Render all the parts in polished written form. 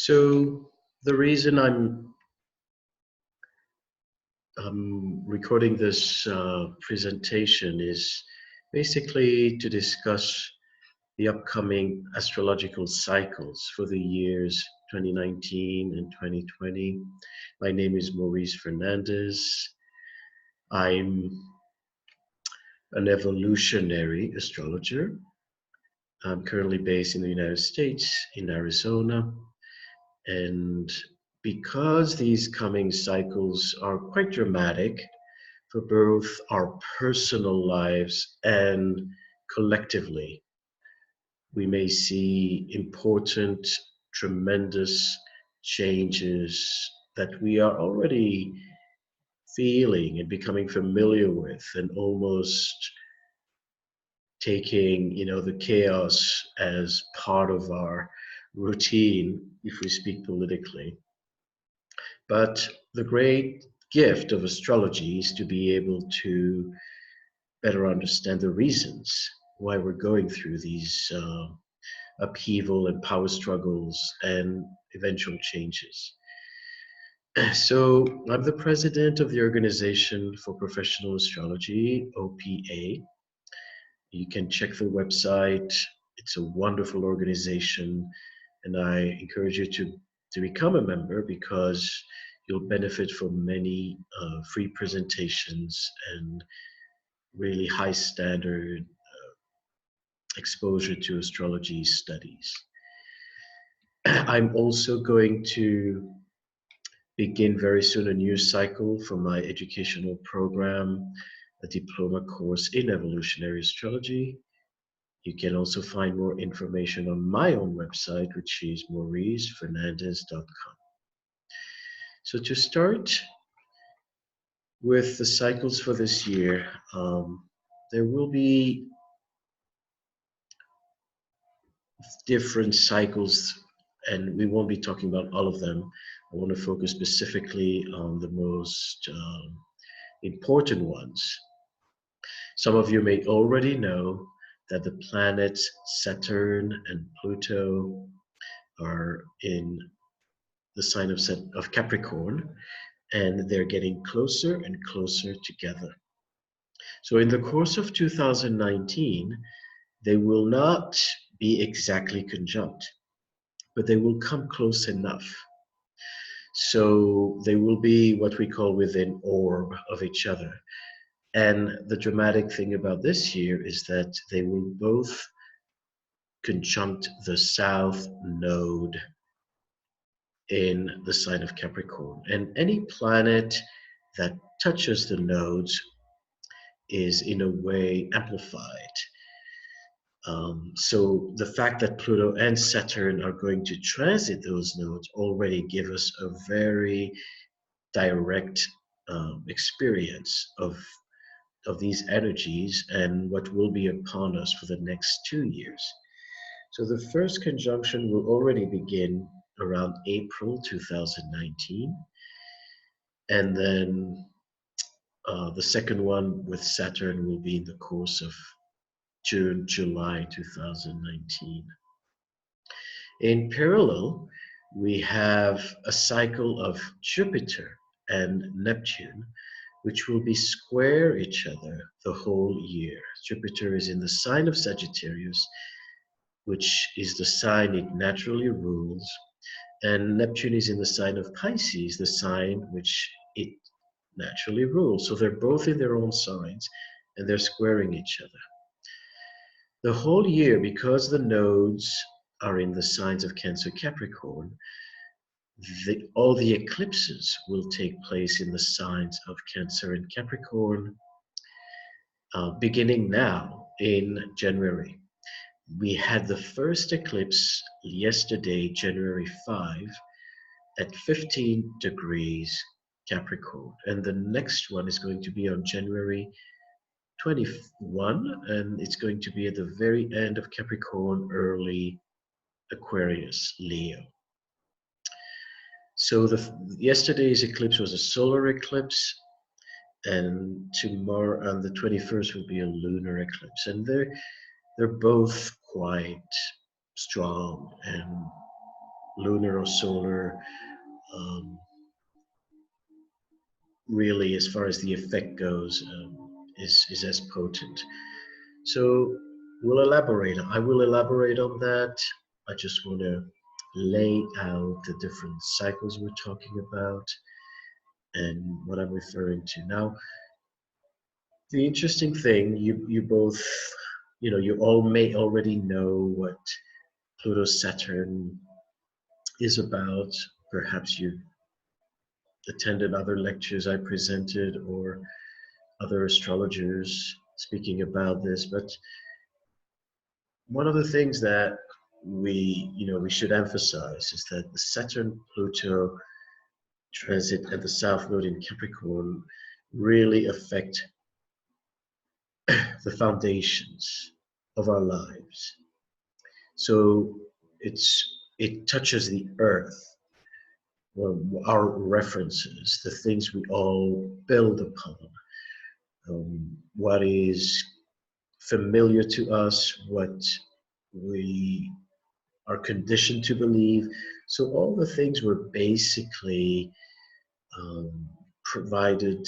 So the reason I'm recording this presentation is basically to discuss the upcoming astrological cycles for the years 2019 and 2020. My name is Maurice Fernandez. I'm an evolutionary astrologer. I'm currently based in the United States, in Arizona. And because these coming cycles are quite dramatic for both our personal lives and collectively, we may see important, tremendous changes that we are already feeling and becoming familiar with, and almost taking, the chaos as part of our routine, if we speak politically. But the great gift of astrology is to be able to better understand the reasons why we're going through these upheaval and power struggles and eventual changes. So I'm the president of the Organization for Professional Astrology, OPA. You can check the website. It's a wonderful organization, and I encourage you to become a member because you'll benefit from many free presentations and really high standard exposure to astrology studies. I'm also going to begin very soon a new cycle for my educational program, a diploma course in evolutionary astrology. You can also find more information on my own website, which is mauricefernandez.com. So to start with the cycles for this year, there will be different cycles, and we won't be talking about all of them. I want to focus specifically on the most important ones. Some of you may already know that the planets Saturn and Pluto are in the sign of Capricorn, and they're getting closer and closer together. So in the course of 2019, they will not be exactly conjunct, but they will come close enough. So they will be what we call within orb of each other. And the dramatic thing about this year is that they will both conjunct the south node in the sign of Capricorn. And any planet that touches the nodes is in a way amplified. So the fact that Pluto and Saturn are going to transit those nodes already give us a very direct experience of these energies and what will be upon us for the next 2 years. So the first conjunction will already begin around April 2019, and then the second one with Saturn will be in the course of June, July 2019. In parallel, we have a cycle of Jupiter and Neptune, which will be square each other the whole year. Jupiter is in the sign of Sagittarius, which is the sign it naturally rules, and Neptune is in the sign of Pisces, the sign which it naturally rules. So they're both in their own signs, and they're squaring each other. The whole year, because the nodes are in the signs of Cancer, Capricorn, all the eclipses will take place in the signs of Cancer and Capricorn, beginning now in January. We had the first eclipse yesterday, January 5, at 15 degrees Capricorn, and the next one is going to be on January 21, and it's going to be at the very end of Capricorn, early Aquarius, Leo. So yesterday's eclipse was a solar eclipse, and tomorrow on the 21st will be a lunar eclipse, and they're both quite strong and lunar or solar, um, really, as far as the effect goes, is as potent. So I will elaborate on that. I just want to lay out the different cycles we're talking about and what I'm referring to. Now, the interesting thing, you both, you all may already know what Pluto-Saturn is about. Perhaps you attended other lectures I presented or other astrologers speaking about this, but one of the things that we should emphasize is that the Saturn Pluto transit at the South Node in Capricorn really affect the foundations of our lives. So it touches the earth, well, our references, the things we all build upon, what is familiar to us, what we are conditioned to believe. So all the things were basically provided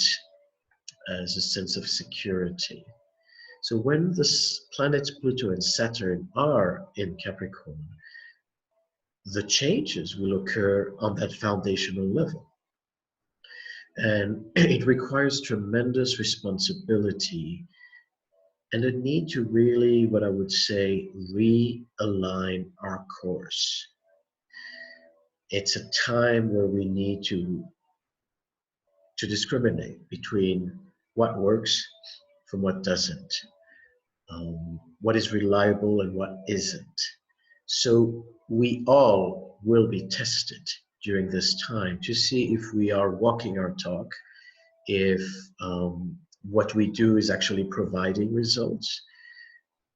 as a sense of security. So when the planets Pluto and Saturn are in Capricorn, the changes will occur on that foundational level. And it requires tremendous responsibility and a need to really, what I would say, realign our course. It's a time where we need to discriminate between what works from what doesn't, what is reliable and what isn't. So we all will be tested during this time to see if we are walking our talk, if what we do is actually providing results,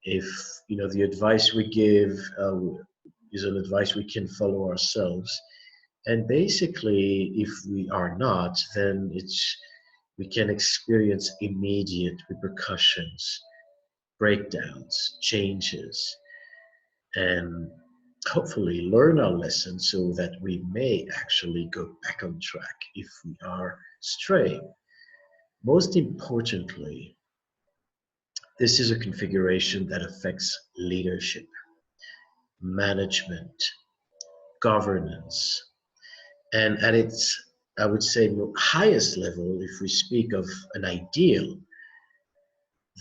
if the advice we give is an advice we can follow ourselves. And basically, if we are not, then we can experience immediate repercussions, breakdowns, changes, and hopefully learn our lesson so that we may actually go back on track if we are straying. Most importantly, this is a configuration that affects leadership, management, governance, and at its, I would say, highest level, if we speak of an ideal,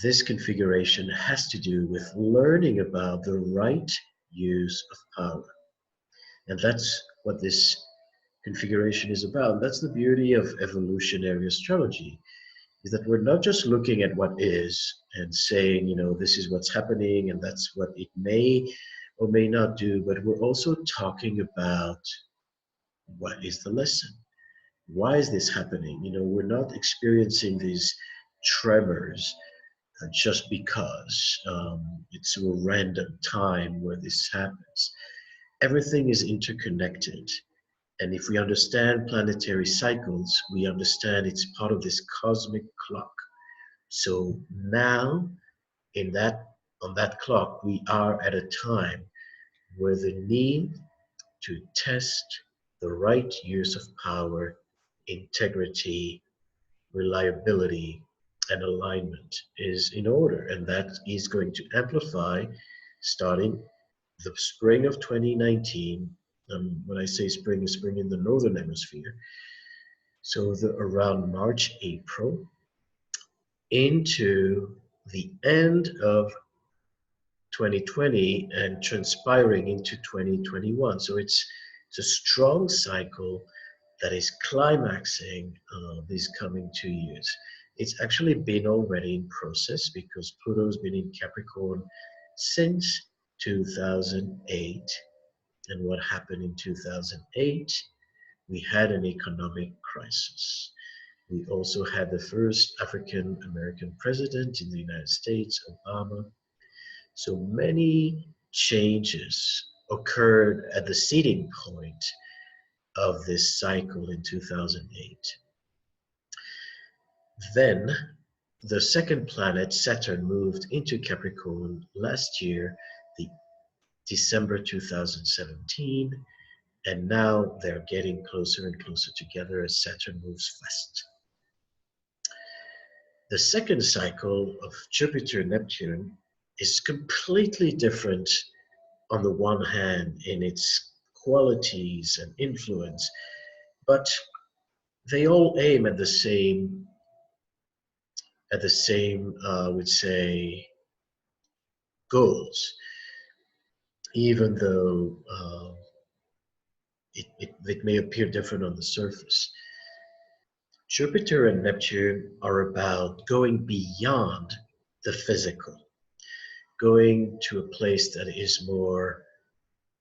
this configuration has to do with learning about the right use of power. And that's what this configuration is about. That's the beauty of evolutionary astrology, is that we're not just looking at what is and saying, this is what's happening and that's what it may or may not do, but we're also talking about what is the lesson? Why is this happening? We're not experiencing these tremors just because it's a random time where this happens. Everything is interconnected. And if we understand planetary cycles, we understand it's part of this cosmic clock. So now, on that clock, we are at a time where the need to test the right use of power, integrity, reliability, and alignment is in order. And that is going to amplify starting the spring of 2019. When I say spring, is spring in the northern hemisphere. So around March, April, into the end of 2020 and transpiring into 2021. So it's a strong cycle that is climaxing these coming 2 years. It's actually been already in process because Pluto's been in Capricorn since 2008. And what happened in 2008? We had an economic crisis. We also had the first African American president in the United States, Obama. So many changes occurred at the seeding point of this cycle in 2008. Then the second planet, Saturn, moved into Capricorn last year, the December 2017, And now they're getting closer and closer together as Saturn moves west. The second cycle of Jupiter-Neptune is completely different on the one hand in its qualities and influence, but they all aim at the same, I would say, goals, even though it may appear different on the surface. Jupiter and Neptune are about going beyond the physical, going to a place that is more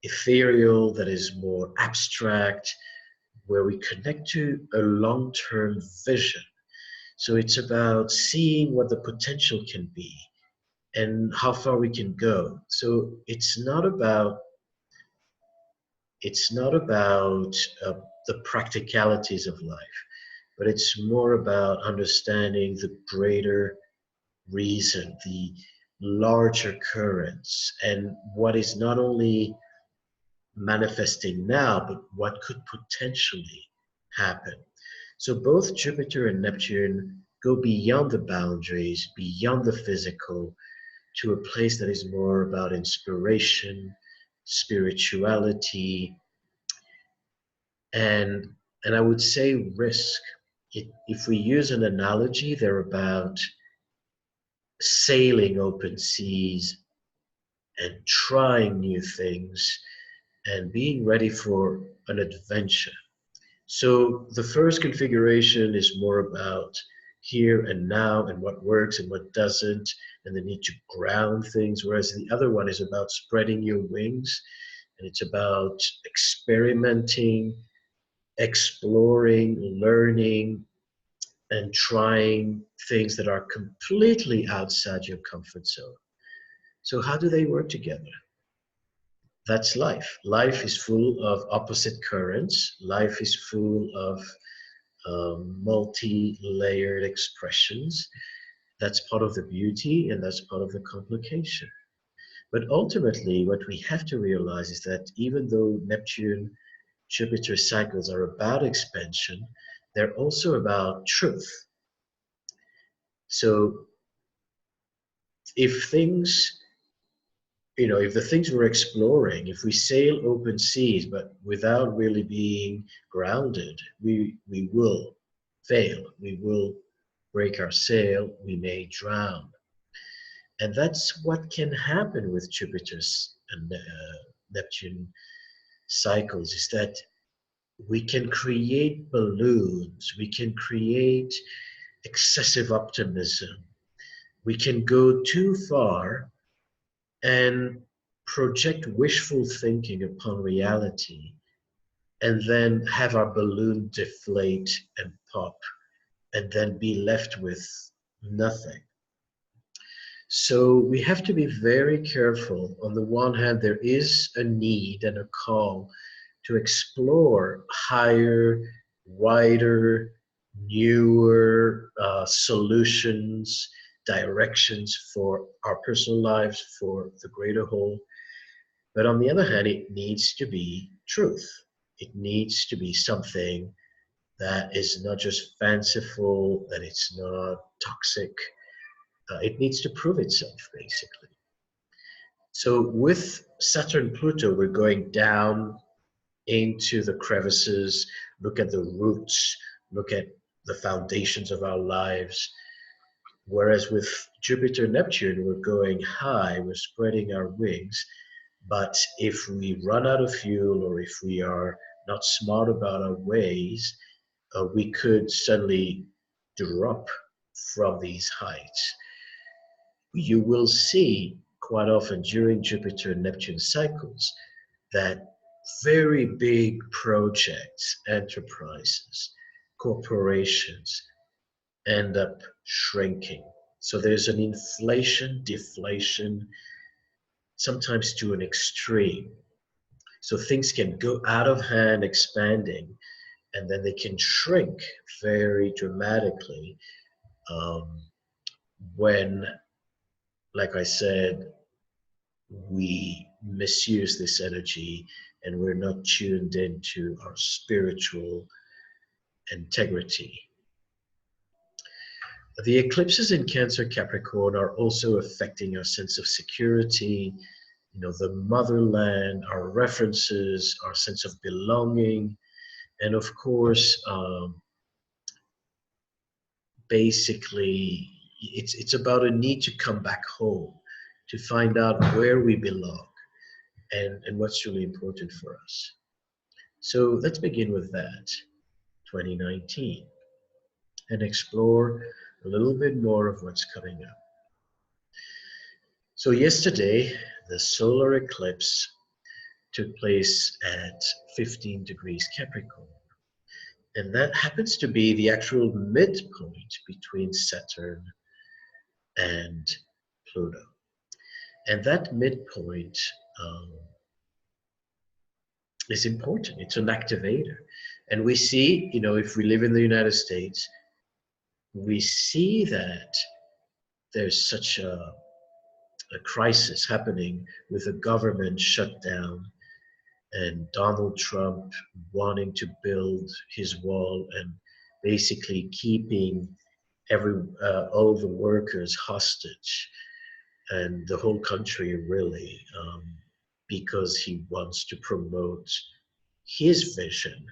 ethereal, that is more abstract, where we connect to a long-term vision. So it's about seeing what the potential can be and how far we can go. So it's not about the practicalities of life, but it's more about understanding the greater reason, the larger currents, and what is not only manifesting now, but what could potentially happen. So both Jupiter and Neptune go beyond the boundaries, beyond the physical, to a place that is more about inspiration, spirituality, and I would say risk. If we use an analogy, they're about sailing open seas and trying new things and being ready for an adventure. So the first configuration is more about here and now and what works and what doesn't, and the need to ground things, whereas the other one is about spreading your wings, and it's about experimenting, exploring, learning, and trying things that are completely outside your comfort zone. So how do they work together? That's life. Life is full of opposite currents. Life is full of multi-layered expressions. That's part of the beauty and that's part of the complication. But ultimately, what we have to realize is that even though Neptune, Jupiter cycles are about expansion, they're also about truth. So if things, if the things we're exploring, if we sail open seas, but without really being grounded, we will fail. We will break our sail. We may drown. And that's what can happen with Jupiter's and Neptune cycles, is that we can create balloons. We can create excessive optimism. We can go too far and project wishful thinking upon reality and then have our balloon deflate and pop and then be left with nothing. So we have to be very careful. On the one hand, there is a need and a call to explore higher, wider, newer solutions, directions for our personal lives, for the greater whole. But on the other hand, it needs to be truth. It needs to be something that is not just fanciful, that it's not toxic. It needs to prove itself, basically. So with Saturn Pluto, we're going down into the crevices, look at the roots, look at the foundations of our lives. Whereas with Jupiter Neptune, we're going high, we're spreading our wings. But if we run out of fuel or if we are not smart about our ways, we could suddenly drop from these heights. You will see quite often during Jupiter and Neptune cycles that very big projects, enterprises, corporations end up shrinking. So there's an inflation, deflation, sometimes to an extreme. So things can go out of hand expanding and then they can shrink very dramatically um, when, like I said, we misuse this energy and we're not tuned into our spiritual integrity. The eclipses in Cancer, Capricorn are also affecting our sense of security, the motherland, our references, our sense of belonging, and of course, basically, it's about a need to come back home, to find out where we belong and what's really important for us. So let's begin with that, 2019, and explore a little bit more of what's coming up. So yesterday, the solar eclipse took place at 15 degrees Capricorn. And that happens to be the actual midpoint between Saturn and Pluto. And that midpoint is important. It's an activator. And we see, if we live in the United States, we see that there's such a crisis happening with the government shut down and Donald Trump wanting to build his wall and basically keeping all the workers hostage and the whole country really, because he wants to promote his vision,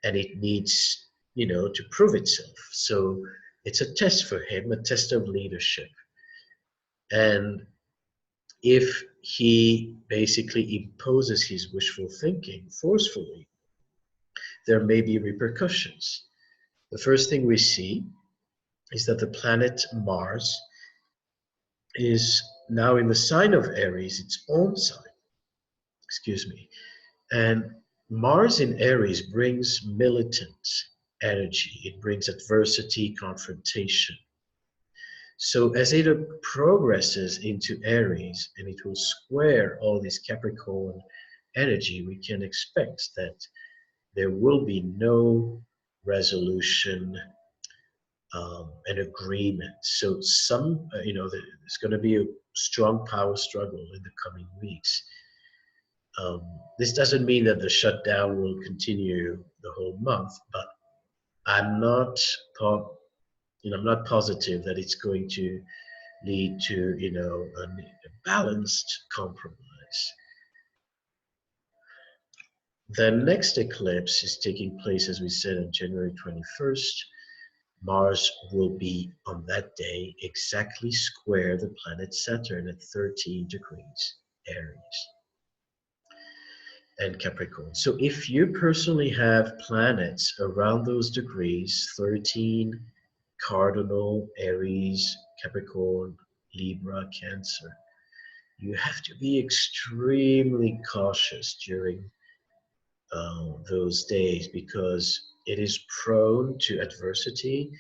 and it needs, to prove itself. So it's a test for him, a test of leadership. And if he basically imposes his wishful thinking forcefully, there may be repercussions. The first thing we see is that the planet Mars is now in the sign of Aries, its own sign, and Mars in Aries brings militant energy. It brings adversity, confrontation. So as it progresses into Aries and it will square all this Capricorn energy, we can expect that there will be no resolution, an agreement. So there's going to be a strong power struggle in the coming weeks. This doesn't mean that the shutdown will continue the whole month, but I'm not positive that it's going to lead to, a balanced compromise. The next eclipse is taking place, as we said, on January 21st. Mars will be on that day exactly square the planet Saturn at 13 degrees Aries and Capricorn. So if you personally have planets around those degrees, 13, Cardinal, Aries, Capricorn, Libra, Cancer, you have to be extremely cautious during those days, because it is prone to adversity,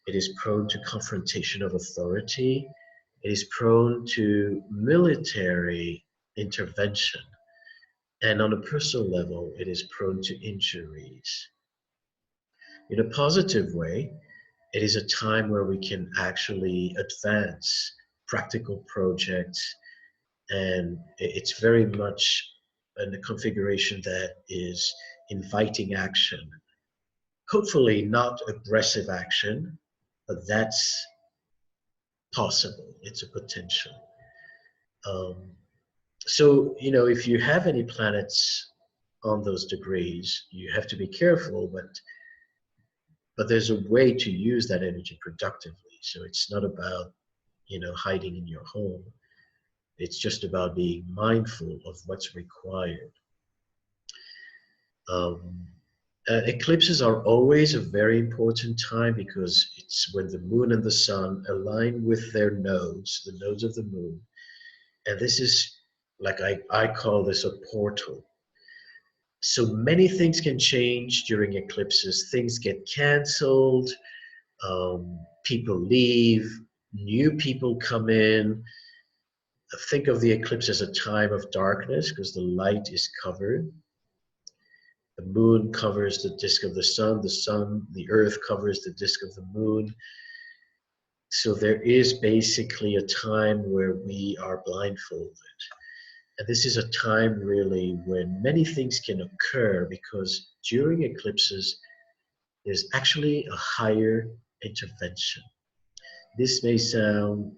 it is prone to confrontation of authority, it is prone to military intervention, and on a personal level, it is prone to injuries. In a positive way, it is a time where we can actually advance practical projects, and it's very much in a configuration that is inviting action. Hopefully not aggressive action, but that's possible. It's a potential. So, if you have any planets on those degrees, you have to be careful, but there's a way to use that energy productively. So it's not about, hiding in your home. It's just about being mindful of what's required. Eclipses are always a very important time, because it's when the moon and the sun align with their nodes, the nodes of the moon. And this is, like I call this a portal. So many things can change during eclipses. Things get canceled, people leave, new people come in. Think of the eclipse as a time of darkness, because the light is covered. The moon covers the disk of the sun, the earth covers the disk of the moon. So there is basically a time where we are blindfolded. And this is a time really when many things can occur, because during eclipses, there's actually a higher intervention. This may sound,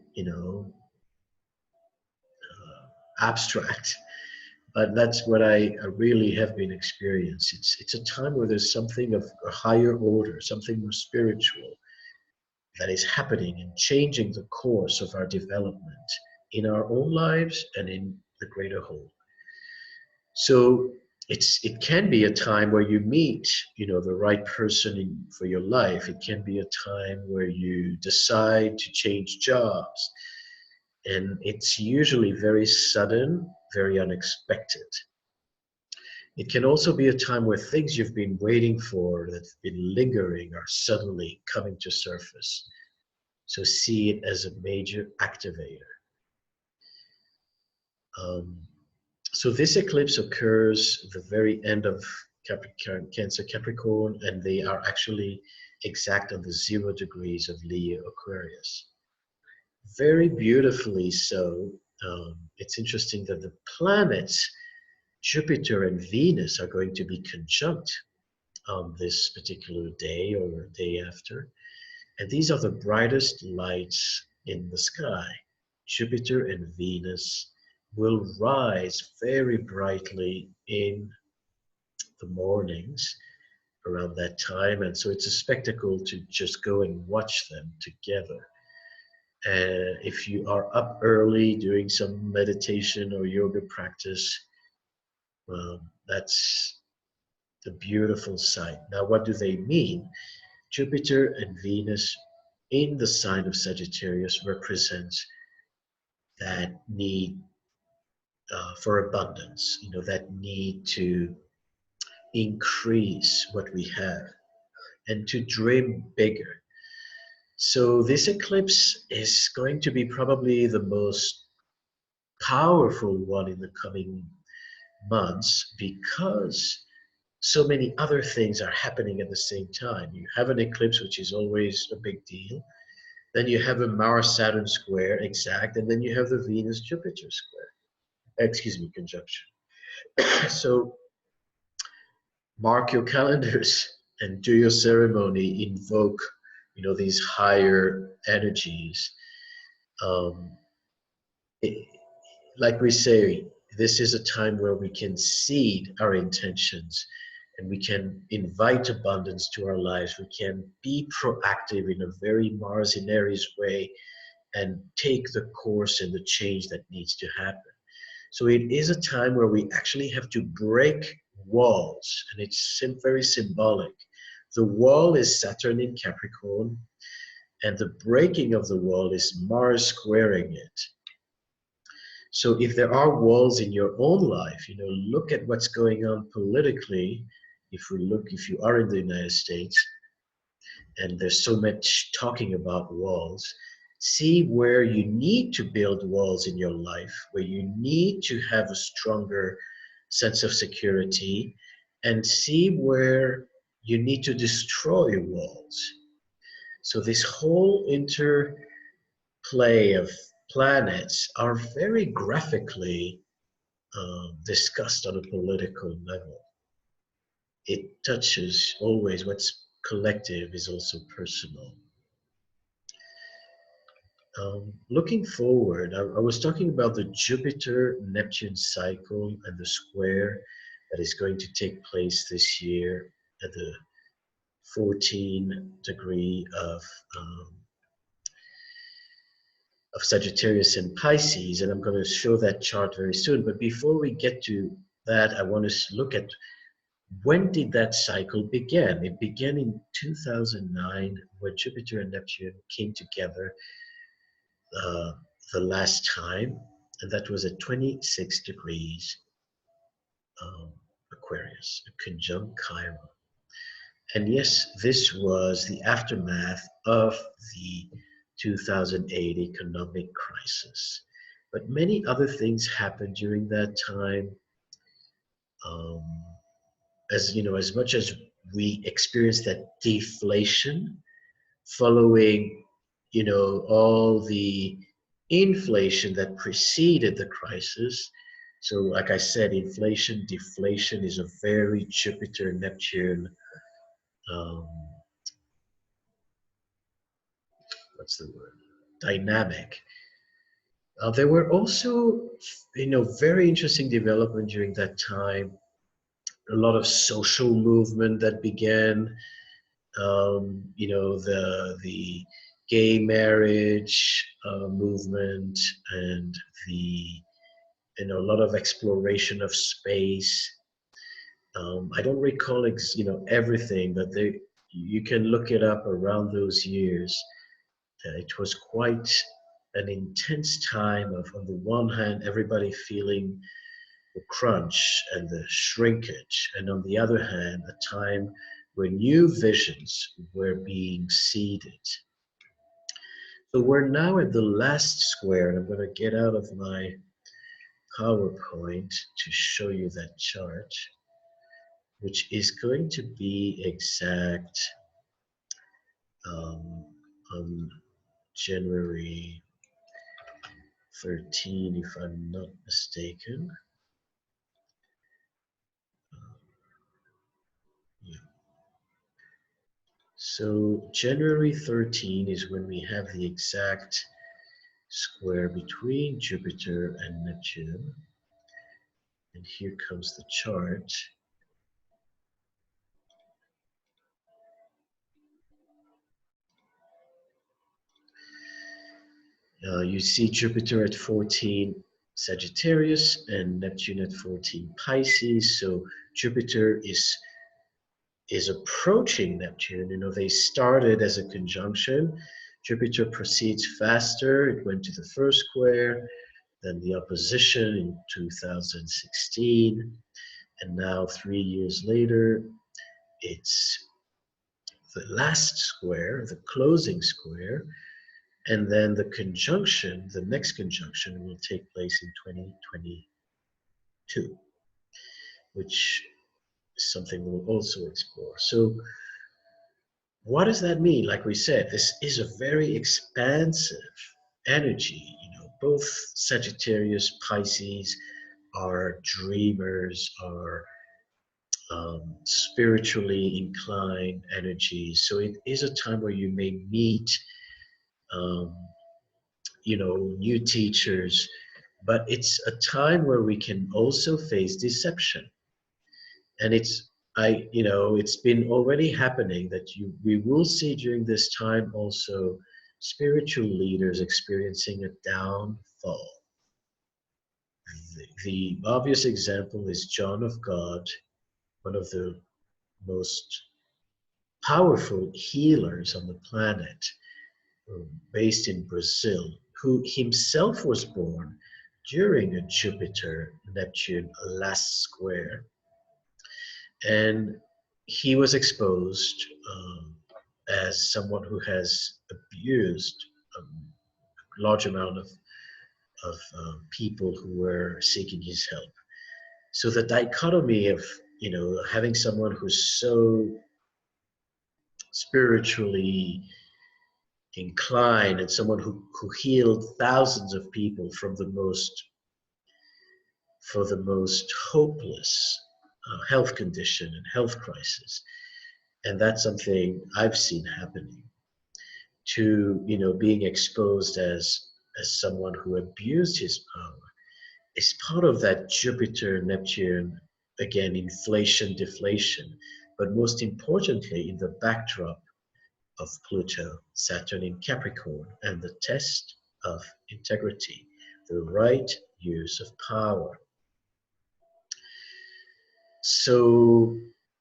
abstract, but that's what I really have been experiencing. It's a time where there's something of a higher order, something more spiritual that is happening and changing the course of our development in our own lives and in the greater whole. So it can be a time where you meet, the right person for your life. It can be a time where you decide to change jobs, and it's usually very sudden, very unexpected. It can also be a time where things you've been waiting for, that's been lingering, are suddenly coming to surface. So see it as a major activator. So this eclipse occurs the very end of Cancer Capricorn, and they are actually exact on the 0 degrees of Leo Aquarius. Very beautifully so. It's interesting that the planets Jupiter and Venus are going to be conjunct on this particular day or day after. And these are the brightest lights in the sky. Jupiter and Venus will rise very brightly in the mornings around that time. And so it's a spectacle to just go and watch them together. If you are up early doing some meditation or yoga practice, that's the beautiful sight. Now, what do they mean? Jupiter and Venus in the sign of Sagittarius represents that need for abundance, that need to increase what we have and to dream bigger. So this eclipse is going to be probably the most powerful one in the coming months, because so many other things are happening at the same time. You have an eclipse, which is always a big deal. Then you have a Mars-Saturn square, exact, and then you have the Venus-Jupiter square. Conjunction. So mark your calendars and do your ceremony, invoke, these higher energies. Like we say, this is a time where we can seed our intentions and we can invite abundance to our lives. We can be proactive in a very Mars in Aries way and take the course and the change that needs to happen. So it is a time where we actually have to break walls, and it's very symbolic. The wall is Saturn in Capricorn, and the breaking of the wall is Mars squaring it. So if there are walls in your own life, look at what's going on politically. If you are in the United States, and there's so much talking about walls, see where you need to build walls in your life, where you need to have a stronger sense of security, and see where you need to destroy walls. So this whole interplay of planets are very graphically discussed on a political level. It touches always what's collective is also personal. Looking forward, I was talking about the Jupiter-Neptune cycle and the square that is going to take place this year at the 14 degree of Sagittarius and Pisces, and I'm going to show that chart very soon. But before we get to that, I want to look at when did that cycle begin. It began in 2009, where Jupiter and Neptune came together the last time, and that was at 26 degrees Aquarius, a conjunct Chiron. And yes, this was the aftermath of the 2008 economic crisis. But many other things happened during that time. As much as we experienced that deflation following, all the inflation that preceded the crisis, So like I said, inflation, deflation is a very Jupiter, Neptune, um, what's the word? Dynamic. There were also, very interesting development during that time. A lot of social movement that began. The gay marriage movement, and the a lot of exploration of space. I don't recall everything, but you can look it up around those years. It was quite an intense time of, on the one hand, everybody feeling the crunch and the shrinkage, and on the other hand, a time where new visions were being seeded. So we're now at the last square, and I'm going to get out of my PowerPoint to show you that chart, which is going to be exact on January 13, if I'm not mistaken. Yeah. So January 13 is when we have the exact square between Jupiter and Neptune. And here comes the chart. You see Jupiter at 14 Sagittarius and Neptune at 14 Pisces. So Jupiter is approaching Neptune. They started as a conjunction. Jupiter proceeds faster. It went to the first square, then the opposition in 2016, and now 3 years later, it's the last square, the closing square, and then the conjunction, the next conjunction will take place in 2022, which is something we'll also explore. So what does that mean? Like we said, this is a very expansive energy. Both Sagittarius, Pisces are dreamers, are spiritually inclined energies. So it is a time where you may meet, um, new teachers, but it's a time where we can also face deception. And it's been already happening that we will see during this time also spiritual leaders experiencing a downfall. The obvious example is John of God, one of the most powerful healers on the planet, based in Brazil, who himself was born during a Jupiter-Neptune last square. And he was exposed as someone who has abused a large amount of people who were seeking his help. So the dichotomy of having someone who's so spiritually inclined and someone who healed thousands of people from the most hopeless health condition and health crisis, and that's something I've seen happening, to being exposed as someone who abused his power, is part of that Jupiter Neptune, again, inflation deflation, but most importantly in the backdrop of Pluto Saturn in Capricorn, and the test of integrity, the right use of power. So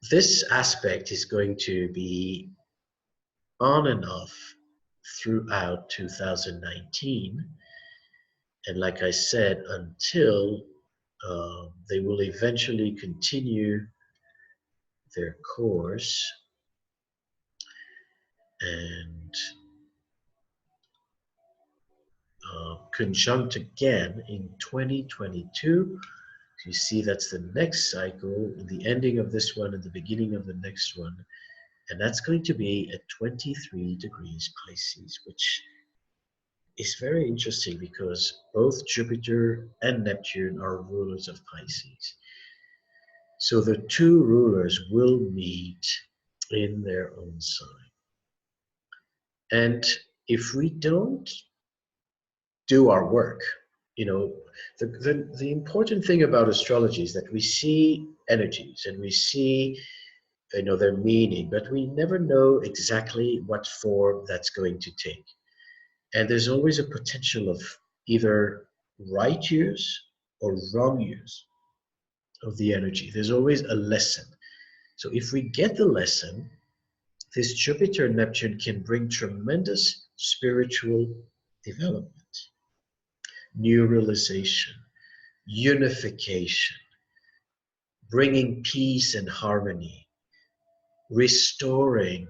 this aspect is going to be on and off throughout 2019, and like I said, until they will eventually continue their course and conjunct again in 2022. You see, that's the next cycle, the ending of this one and the beginning of the next one, and that's going to be at 23 degrees Pisces, which is very interesting because both Jupiter and Neptune are rulers of Pisces. So the two rulers will meet in their own sign. And if we don't do our work, you know, the important thing about astrology is that we see energies and we see, you know, their meaning, but we never know exactly what form that's going to take. And there's always a potential of either right use or wrong use of the energy. There's always a lesson. So if we get the lesson, this Jupiter and Neptune can bring tremendous spiritual development, new realization, unification, bringing peace and harmony, restoring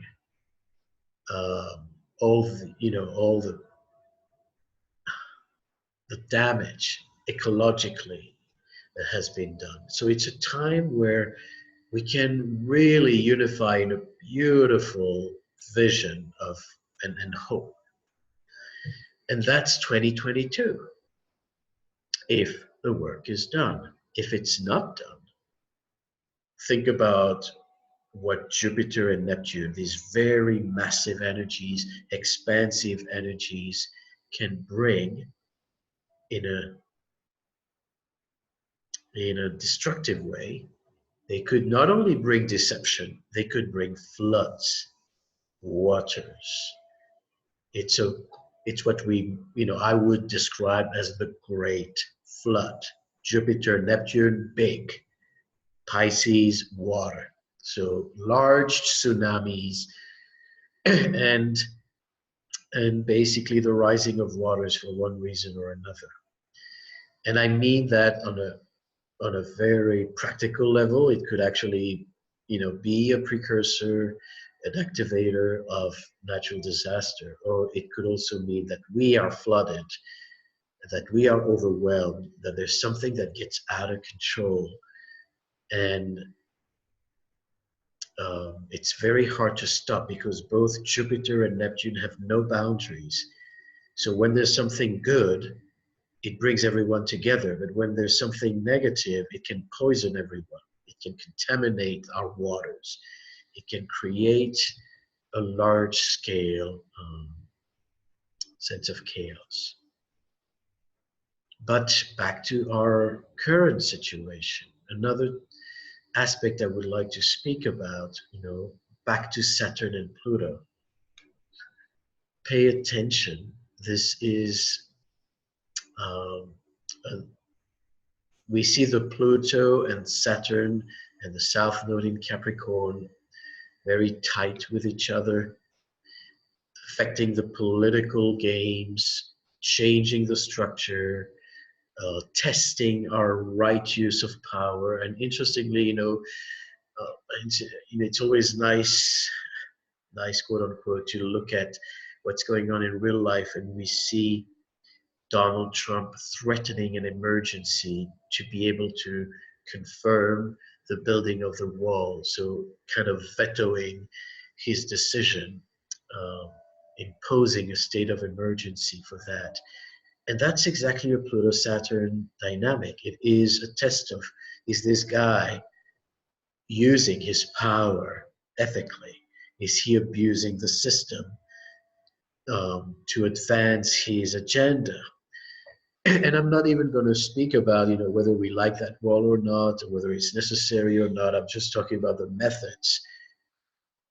all the, you know, all the damage ecologically that has been done. So it's a time where we can really unify in a beautiful vision of and hope. And that's 2022, if the work is done. If it's not done, think about what Jupiter and Neptune, these very massive energies, expansive energies, can bring in a destructive way. They could not only bring deception, they could bring floods, waters. It's a it's what we, you know, I would describe as the great flood. Jupiter, Neptune, big. Pisces, water. So large tsunamis and basically the rising of waters for one reason or another. And I mean that on a very practical level. It could actually, you know, be a precursor, an activator of natural disaster, or it could also mean that we are flooded, that we are overwhelmed, that there's something that gets out of control, and it's very hard to stop because both Jupiter and Neptune have no boundaries. So when there's something good, it brings everyone together. But when there's something negative, it can poison everyone. It can contaminate our waters. It can create a large scale sense of chaos. But back to our current situation, another aspect I would like to speak about, you know, back to Saturn and Pluto. Pay attention. This is, um, a, we see the Pluto and Saturn and the South Node in Capricorn very tight with each other, affecting the political games, changing the structure, testing our right use of power. And interestingly, it's always nice quote unquote to look at what's going on in real life, and we see Donald Trump threatening an emergency to be able to confirm the building of the wall, so kind of vetoing his decision, imposing a state of emergency for that. And that's exactly a Pluto-Saturn dynamic. It is a test of, is this guy using his power ethically? Is he abusing the system to advance his agenda? And I'm not even going to speak about, you know, whether we like that wall or not, or whether it's necessary or not. I'm just talking about the methods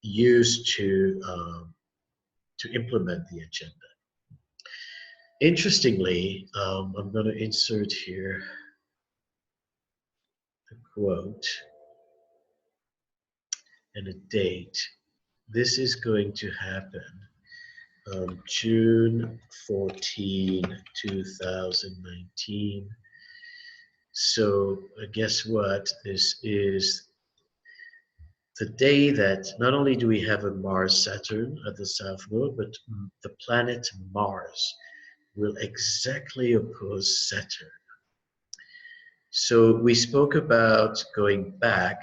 used to implement the agenda. Interestingly, I'm going to insert here a quote and a date. This is going to happen June 14, 2019. So guess what? This is the day that not only do we have a Mars-Saturn at the South Node, but the planet Mars will exactly oppose Saturn. So we spoke about going back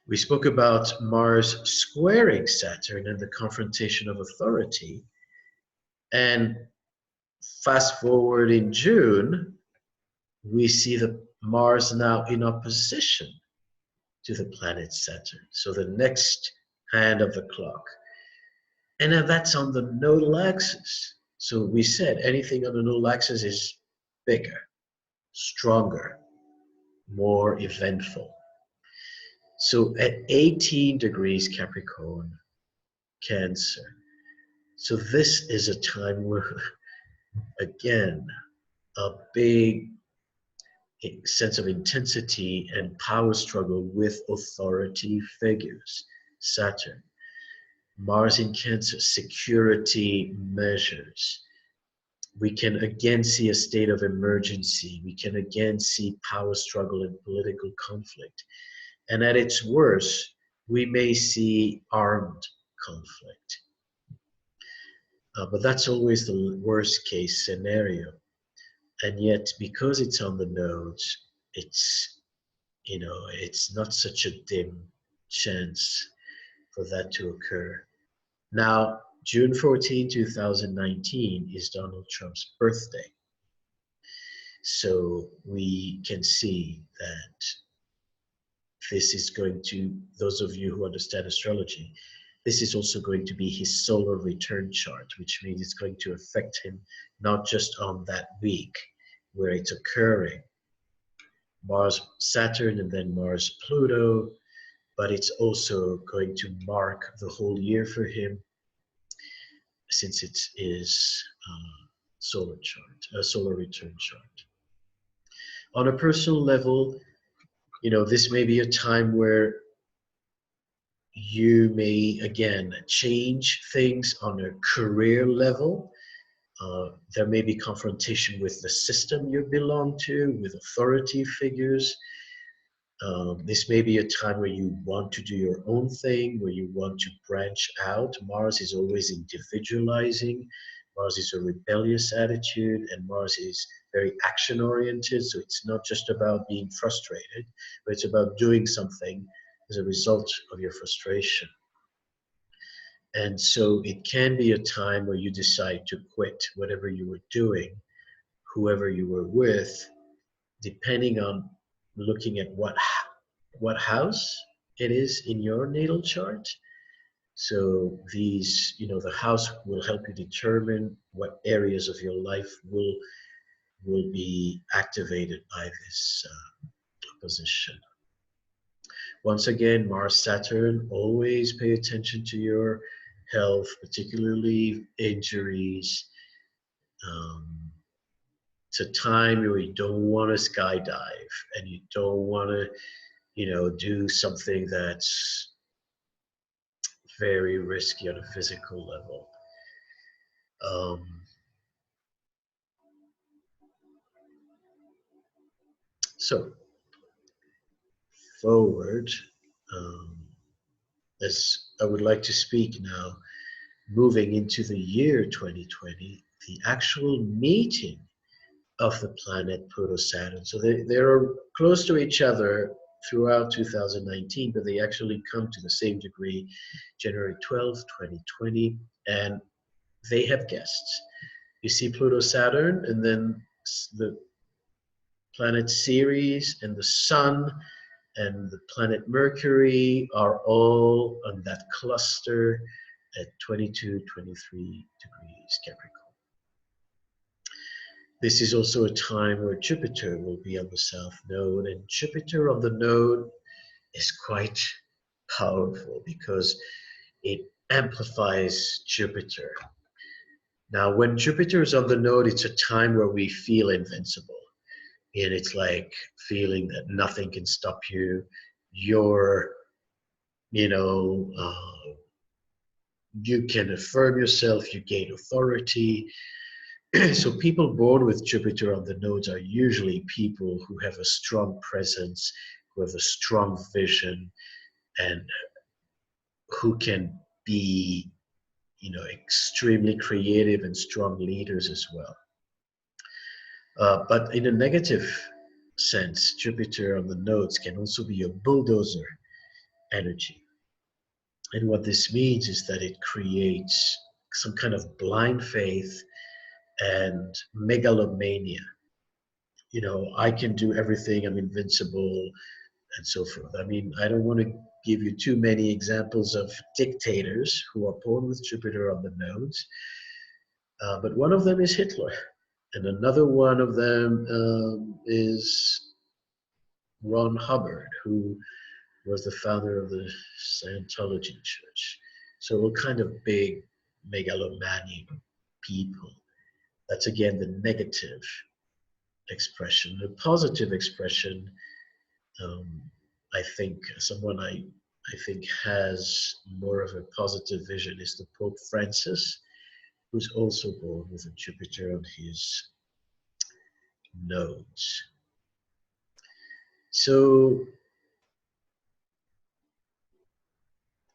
We spoke about Mars squaring Saturn and the confrontation of authority. And fast forward in June, we see the Mars now in opposition to the planet Saturn. So the next hand of the clock. And then that's on the nodal axis. So we said anything on the nodal axis is bigger, stronger, more eventful. So at 18 degrees Capricorn, Cancer. So this is a time where, again, a big sense of intensity and power struggle with authority figures. Saturn. Mars in Cancer, security measures. We can again see a state of emergency. We can again see power struggle and political conflict. And at its worst, we may see armed conflict. But that's always the worst case scenario. And yet, because it's on the nodes, it's, it's not such a dim chance for that to occur. Now, June 14, 2019 is Donald Trump's birthday. So we can see that this is going to, those of you who understand astrology, this is also going to be his solar return chart, which means it's going to affect him not just on that week where it's occurring, Mars, Saturn, and then Mars, Pluto, but it's also going to mark the whole year for him since it is solar chart, a solar return chart. On a personal level, this may be a time where you may, again, change things on a career level. There may be confrontation with the system you belong to, with authority figures. This may be a time where you want to do your own thing, where you want to branch out. Mars is always individualizing. Mars is a rebellious attitude, and Mars is very action-oriented. So it's not just about being frustrated, but it's about doing something as a result of your frustration. And so it can be a time where you decide to quit whatever you were doing, whoever you were with, depending on looking at what house it is in your natal chart. So these, the house will help you determine what areas of your life will be activated by this opposition. Once again, Mars, Saturn, always pay attention to your health, particularly injuries. It's a time where you don't want to skydive and you don't want to, do something that's very risky on a physical level. So forward, as I would like to speak now, moving into the year 2020, the actual meeting of the planet Pluto-Saturn. So they are close to each other throughout 2019, but they actually come to the same degree January 12th, 2020, and they have guests. You see Pluto-Saturn, and then the planet Ceres and the Sun and the planet Mercury are all on that cluster at 22, 23 degrees Capricorn. This is also a time where Jupiter will be on the south node, and Jupiter on the node is quite powerful because it amplifies Jupiter. Now, when Jupiter is on the node, it's a time where we feel invincible. And it's like feeling that nothing can stop you. You're, you can affirm yourself, you gain authority. So people born with Jupiter on the nodes are usually people who have a strong presence, who have a strong vision, and who can be, extremely creative and strong leaders as well. But in a negative sense, Jupiter on the nodes can also be a bulldozer. energy. And what this means is that it creates some kind of blind faith and megalomania. You know, I can do everything, I'm invincible, and so forth. I mean, I don't want to give you too many examples of dictators who are born with Jupiter on the nodes, but one of them is Hitler, and another one of them is Ron Hubbard, who was the founder of the Scientology Church. So all kind of big megalomaniac people. That's again the negative expression. The positive expression, um, I think, someone I think has more of a positive vision is the Pope Francis, who's also born with a Jupiter on his nodes. So,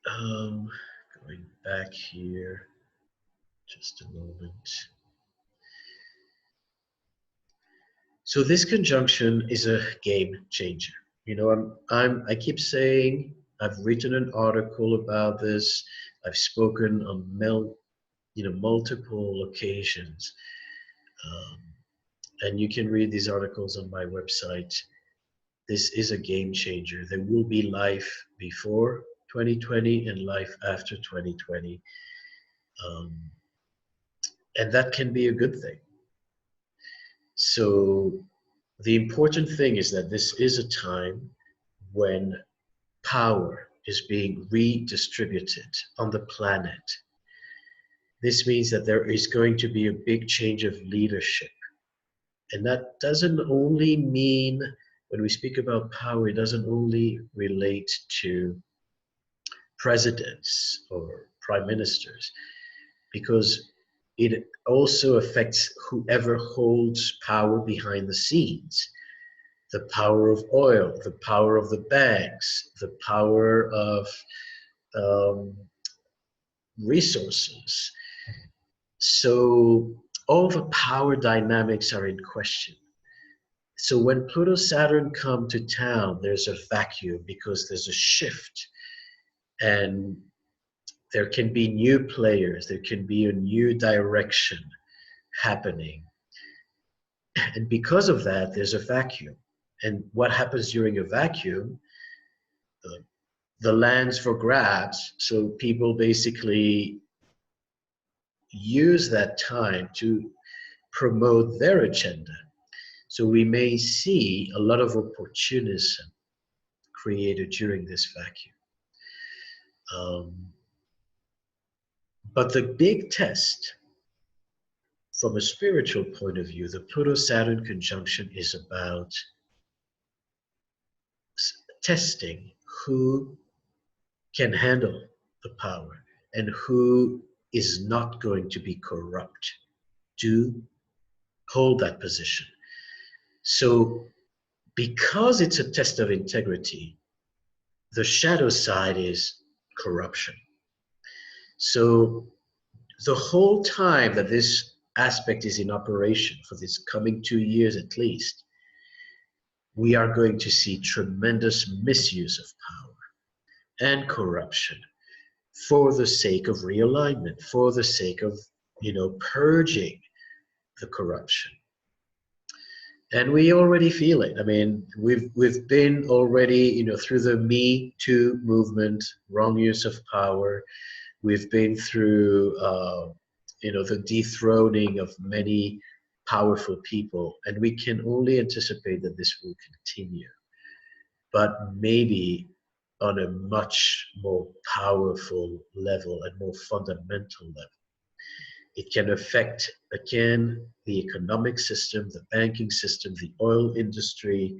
going back here, just a moment. So this conjunction is a game changer. You know, I keep saying, I've written an article about this. I've spoken on multiple occasions, um, and you can read these articles on my website. This is a game changer. There will be life before 2020 and life after 2020, um, and that can be a good thing. So the important thing is that this is a time when power is being redistributed on the planet. This means that there is going to be a big change of leadership. And that doesn't only mean, when we speak about power, it doesn't only relate to presidents or prime ministers, because it also affects whoever holds power behind the scenes. The power of oil, the power of the banks, the power of resources. So all the power dynamics are in question. So when Pluto-Saturn come to town, there's a vacuum because there's a shift, and there can be new players, there can be a new direction happening. And because of that, there's a vacuum. And what happens during a vacuum? The land's for grabs, so people basically use that time to promote their agenda. So we may see a lot of opportunism created during this vacuum. But the big test, from a spiritual point of view, the Pluto-Saturn conjunction is about testing who can handle the power and who is not going to be corrupt to hold that position. So because it's a test of integrity, the shadow side is corruption. So the whole time that this aspect is in operation, for this coming 2 years at least, we are going to see tremendous misuse of power and corruption for the sake of realignment, for the sake of, purging the corruption. And we already feel it. I mean, we've been already, through the Me Too movement, wrong use of power. We've been through, the dethroning of many powerful people, and we can only anticipate that this will continue, but maybe on a much more powerful level and more fundamental level. It can affect, again, the economic system, the banking system, the oil industry,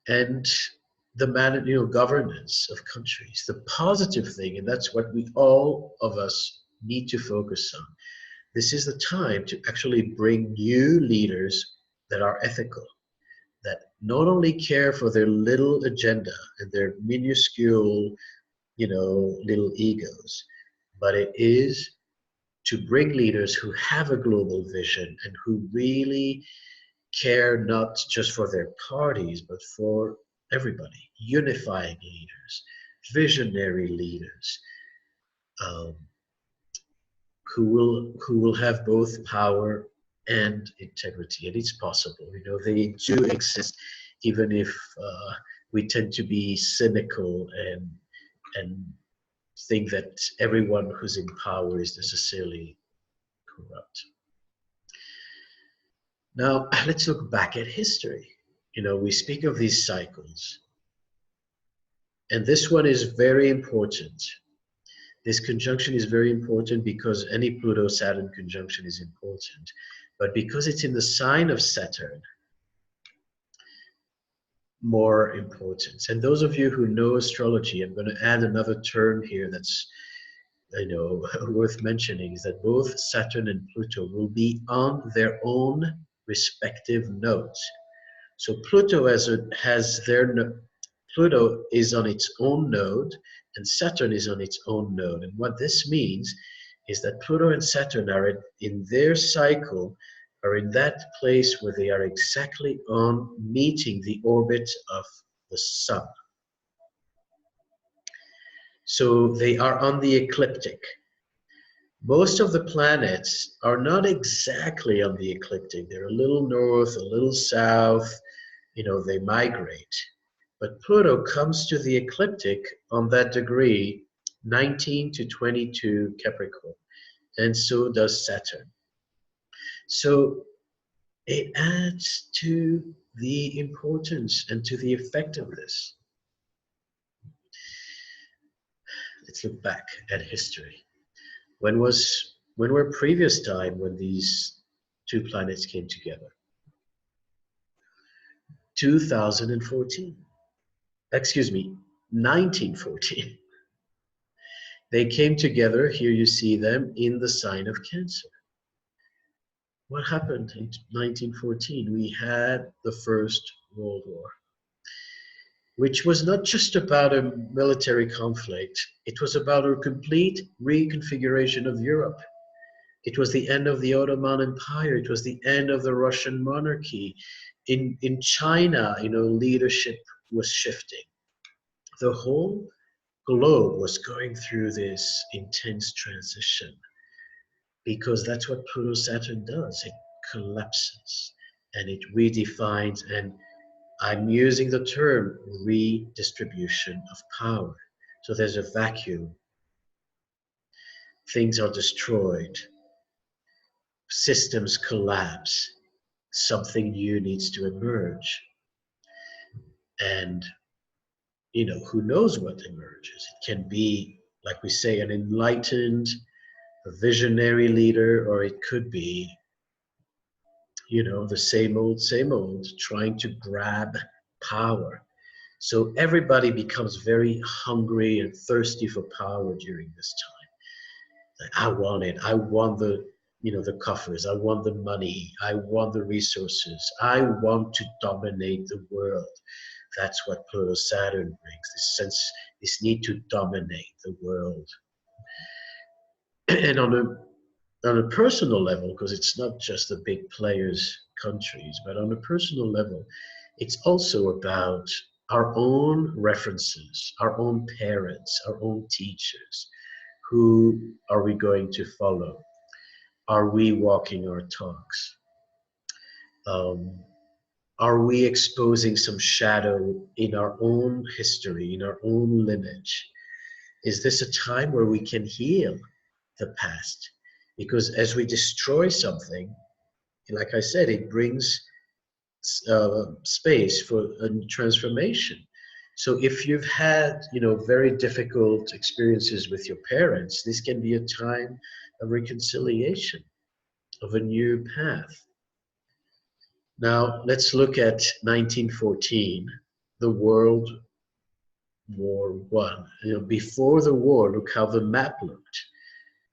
and the governance of countries. The positive thing, and that's what all of us need to focus on. This is the time to actually bring new leaders that are ethical, that not only care for their little agenda and their minuscule, little egos, but it is to bring leaders who have a global vision and who really care not just for their parties, but for everybody, unifying leaders, visionary leaders, um, who will have both power and integrity. And it's possible, you know, they do exist, even if we tend to be cynical and think that everyone who's in power is necessarily corrupt. Now, let's look back at history. You know, we speak of these cycles, and this one is very important. This conjunction is very important because any Pluto-Saturn conjunction is important. But because it's in the sign of Saturn, more important. And those of you who know astrology, I'm going to add another term here that's, I know, worth mentioning, is that both Saturn and Pluto will be on their own respective nodes. So Pluto has their Pluto is on its own node, and Saturn is on its own node. And what this means is that Pluto and Saturn are in their cycle, are in that place where they are exactly on meeting the orbit of the Sun. So they are on the ecliptic. Most of the planets are not exactly on the ecliptic. They're a little north, a little south, you know, they migrate. But Pluto comes to the ecliptic on that degree, 19 to 22 Capricorn, and so does Saturn. So it adds to the importance and to the effect of this. Let's look back at history. When were previous time when these two planets came together? 2014. Excuse me, 1914. They came together, here you see them, in the sign of Cancer. What happened in 1914? We had the First World War, which was not just about a military conflict, it was about a complete reconfiguration of Europe. It was the end of the Ottoman Empire, it was the end of the Russian monarchy. In China, you know, leadership was shifting. The whole globe was going through this intense transition, because that's what Pluto-Saturn does. It collapses and it redefines, and I'm using the term redistribution of power. So there's a vacuum, things are destroyed, systems collapse, something new needs to emerge. And, you know, who knows what emerges? It can be, like we say, an enlightened, a visionary leader, or it could be, you know, the same old, trying to grab power. So everybody becomes very hungry and thirsty for power during this time. Like, I want it. I want the, you know, the coffers. I want the money. I want the resources. I want to dominate the world. That's what Pluto-Saturn brings, this sense, this need to dominate the world. And on a personal level, because it's not just the big players, countries, but on a personal level, it's also about our own references, our own parents, our own teachers. Who are we going to follow? Are we walking our talks? Are we exposing some shadow in our own history, in our own lineage? Is this a time where we can heal the past? Because as we destroy something, like I said, it brings space for a transformation. So if you've had, you know, very difficult experiences with your parents, this can be a time of reconciliation, of a new path. Now let's look at 1914, the World War One. You know, before the war, look how the map looked.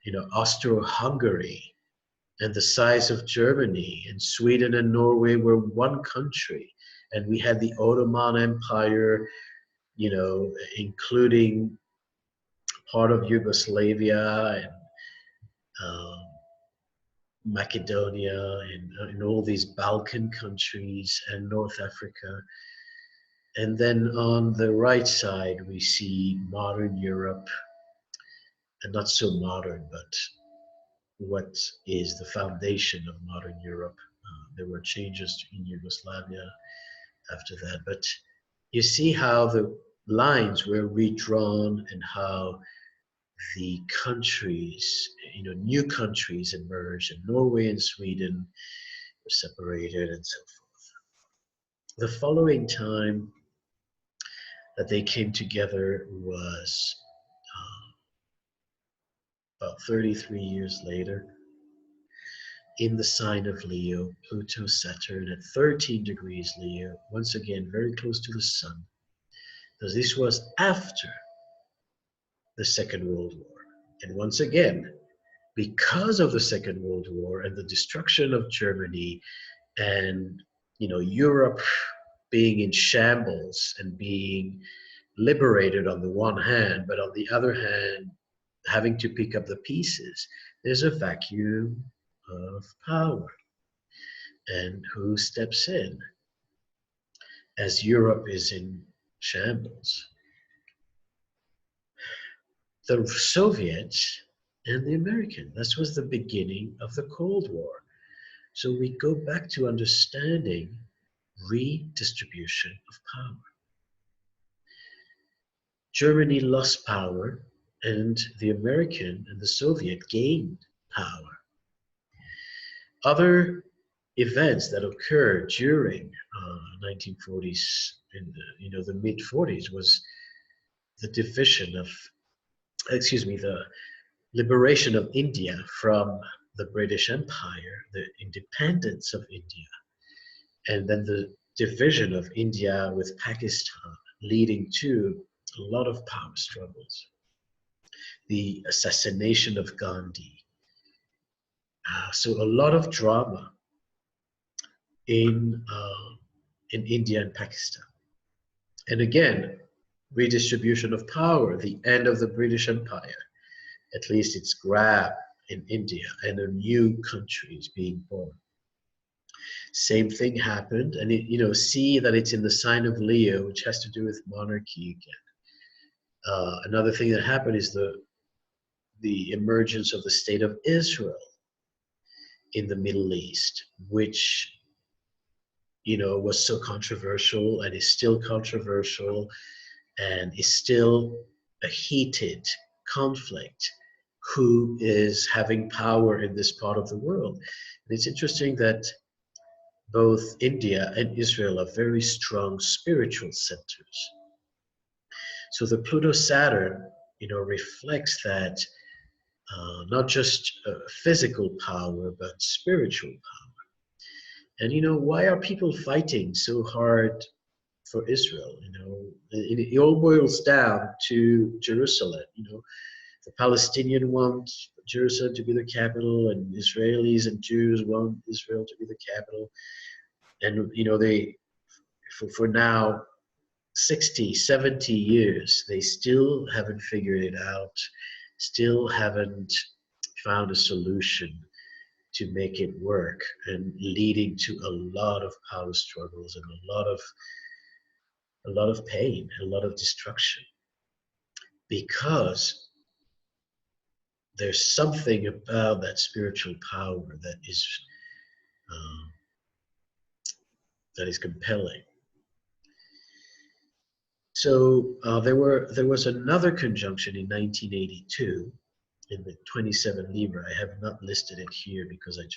You know, Austro-Hungary and the size of Germany, and Sweden and Norway were one country, and we had the Ottoman Empire, you know, including part of Yugoslavia and Macedonia and all these Balkan countries and North Africa. And then on the right side, we see modern Europe, and not so modern, but what is the foundation of modern Europe. There were changes in Yugoslavia after that, but you see how the lines were redrawn and how the countries, new countries emerged, and Norway and Sweden were separated and so forth. The following time that they came together was about 33 years later, in the sign of Leo, Pluto-Saturn at 13 degrees Leo, once again very close to the sun, because this was after the Second World War. And once again, because of the Second World War and the destruction of Germany and Europe being in shambles and being liberated on the one hand, but on the other hand, having to pick up the pieces, there's a vacuum of power. And who steps in as Europe is in shambles? The Soviets and the Americans. This was the beginning of the Cold War. So we go back to understanding redistribution of power. Germany lost power, and the American and the Soviet gained power. Other events that occurred during 1940s in the mid 40s was the division of, the liberation of India from the British Empire, the independence of India, and then the division of India with Pakistan, leading to a lot of power struggles. The assassination of Gandhi. So a lot of drama in India and Pakistan. And again, redistribution of power, the end of the British Empire, at least its grab in India, and a new country is being born. Same thing happened, and see that it's in the sign of Leo, which has to do with monarchy again. Another thing that happened is the emergence of the state of Israel in the Middle East, which was so controversial and is still controversial and is still a heated conflict. Who is having power in this part of the world? And it's interesting that both India and Israel are very strong spiritual centers. So the Pluto-Saturn, reflects that not just physical power, but spiritual power. And why are people fighting so hard for Israel? It all boils down to Jerusalem. The Palestinians want Jerusalem to be the capital, and Israelis and Jews want Israel to be the capital. And they, for now, 60, 70 years, they still haven't figured it out, still haven't found a solution to make it work, and leading to a lot of power struggles and a lot of pain, a lot of destruction, because there's something about that spiritual power that is compelling. So there was another conjunction in 1982 in the 27 Libra. I have not listed it here because it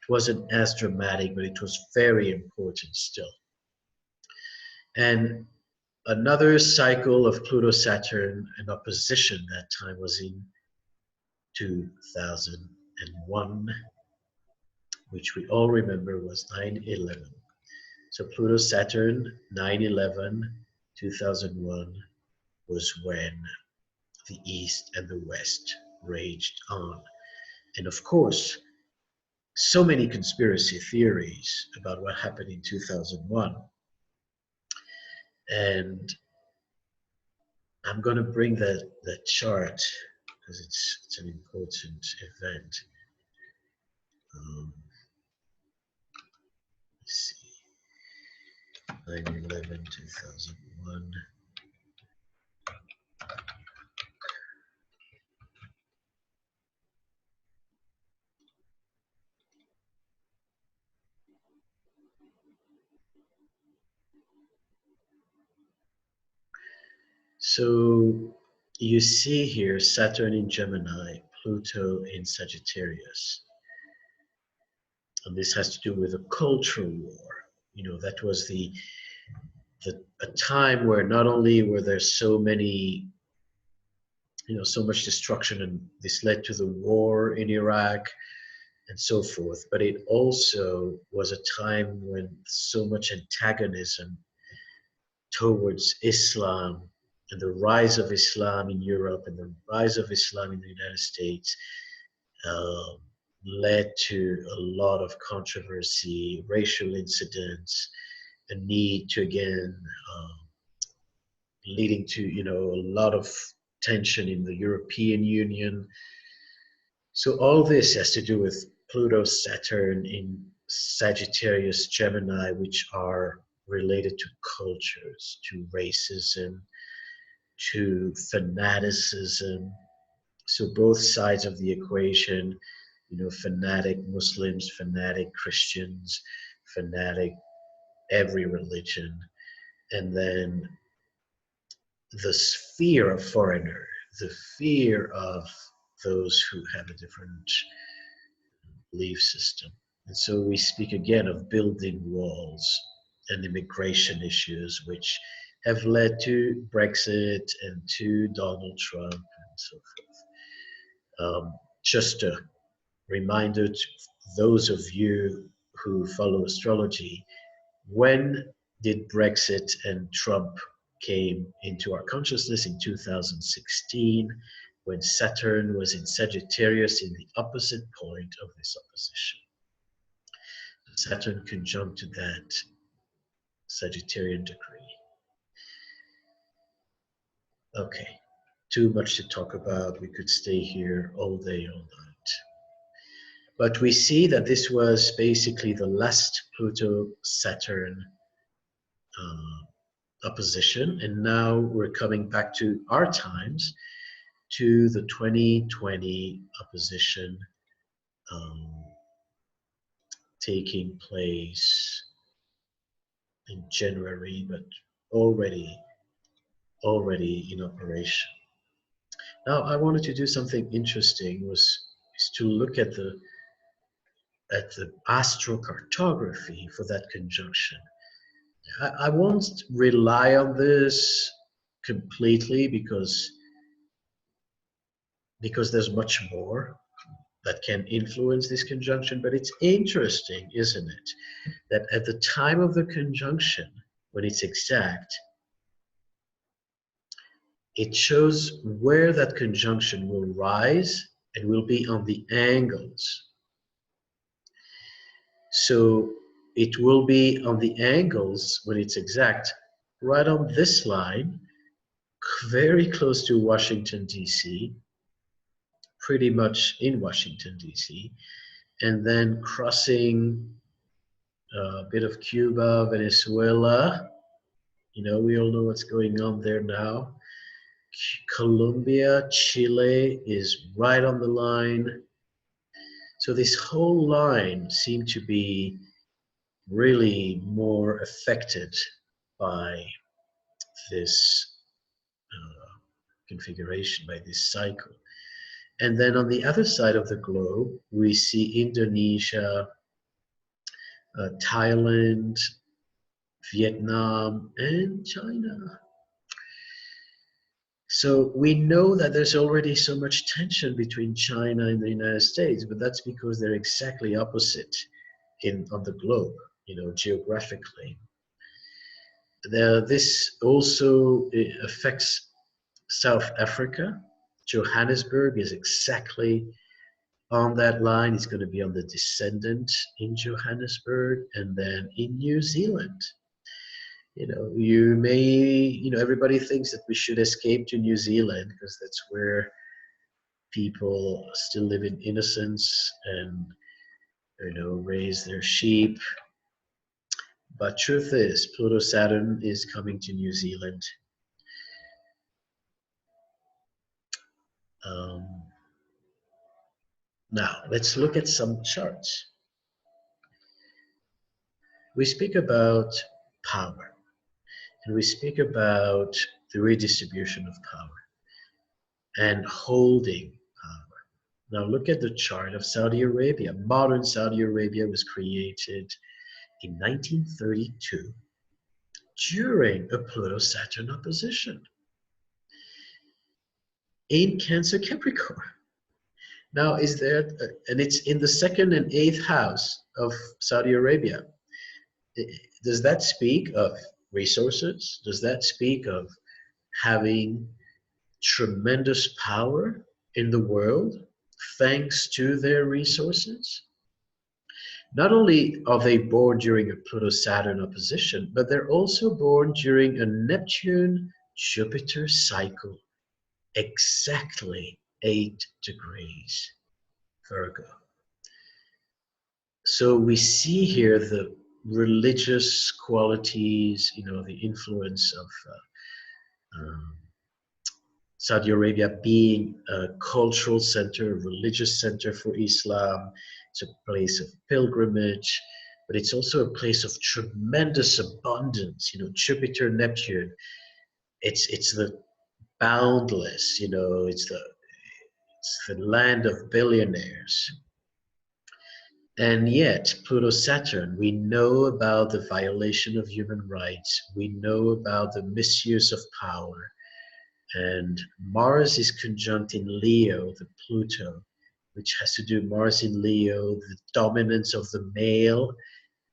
wasn't as dramatic, but it was very important still. And another cycle of Pluto-Saturn in opposition that time was in 2001, which we all remember was 9/11. So Pluto-Saturn, 9/11, 2001 was when the East and the West raged on. And of course, so many conspiracy theories about what happened in 2001. And I'm going to bring that chart because it's an important event. Let's see. 9/11/2001. So you see here Saturn in Gemini, Pluto in Sagittarius. And this has to do with a cultural war. You know, that was a time where not only were there so many, so much destruction, and this led to the war in Iraq and so forth, but it also was a time when so much antagonism towards Islam and the rise of Islam in Europe and the rise of Islam in the United States um, led to a lot of controversy, racial incidents, a need to again, leading to a lot of tension in the European Union. So all this has to do with Pluto, Saturn in Sagittarius, Gemini, which are related to cultures, to racism, to fanaticism. So both sides of the equation, fanatic Muslims, fanatic Christians, fanatic every religion, and then the fear of foreigner, the fear of those who have a different belief system. And so we speak again of building walls and immigration issues, which have led to Brexit and to Donald Trump and so forth. Just a reminder to those of you who follow astrology, when did Brexit and Trump came into our consciousness? In 2016, when Saturn was in Sagittarius in the opposite point of this opposition. Saturn conjunct to that Sagittarian degree. Okay, too much to talk about. We could stay here all day, all night. But we see that this was basically the last Pluto-Saturn opposition, and now we're coming back to our times, to the 2020 opposition taking place in January, but already in operation. Now, I wanted to do something interesting, is to look at the astral cartography for that conjunction. I won't rely on this completely because there's much more that can influence this conjunction, but it's interesting, isn't it, that at the time of the conjunction, when it's exact, it shows where that conjunction will rise and will be on the angles. So it will be on the angles when it's exact, right on this line, very close to Washington, D.C., pretty much in Washington, D.C., and then crossing a bit of Cuba, Venezuela. We all know what's going on there now. Colombia, Chile is right on the line. So this whole line seemed to be really more affected by this configuration, by this cycle. And then on the other side of the globe, we see Indonesia, Thailand, Vietnam, and China. So we know that there's already so much tension between China and the United States, but that's because they're exactly opposite on the globe, geographically. This also affects South Africa. Johannesburg is exactly on that line. It's going to be on the descendant in Johannesburg, and then in New Zealand. Everybody thinks that we should escape to New Zealand because that's where people still live in innocence and, raise their sheep. But truth is, Pluto-Saturn is coming to New Zealand. Um, Now, let's look at some charts. We speak about power, and we speak about the redistribution of power and holding power. Now, look at the chart of Saudi Arabia. Modern Saudi Arabia was created in 1932 during a Pluto-Saturn opposition in Cancer Capricorn. Now, is there, and it's in the second and eighth house of Saudi Arabia. Does that speak of resources? Does that speak of having tremendous power in the world thanks to their resources? Not only are they born during a Pluto-Saturn opposition, but they're also born during a Neptune-Jupiter cycle, exactly 8 degrees Virgo. So we see here the religious qualities, the influence of Saudi Arabia being a cultural center, a religious center for Islam. It's a place of pilgrimage, but it's also a place of tremendous abundance. Jupiter, Neptune, it's the boundless. It's the land of billionaires. And yet, Pluto-Saturn, we know about the violation of human rights. We know about the misuse of power. And Mars is conjunct in Leo, the Pluto, which has to do Mars in Leo, the dominance of the male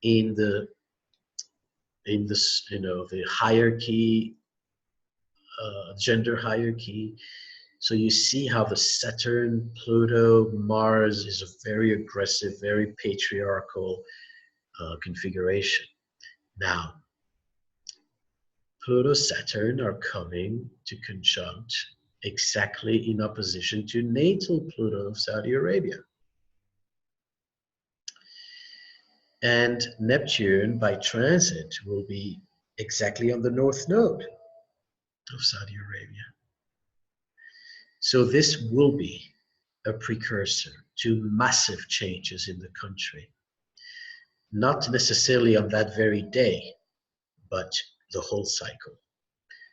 in the the hierarchy, gender hierarchy. So you see how the Saturn, Pluto, Mars is a very aggressive, very patriarchal configuration. Now, Pluto, Saturn are coming to conjunct exactly in opposition to natal Pluto of Saudi Arabia. And Neptune, by transit, will be exactly on the north node of Saudi Arabia. So this will be a precursor to massive changes in the country. Not necessarily on that very day, but the whole cycle.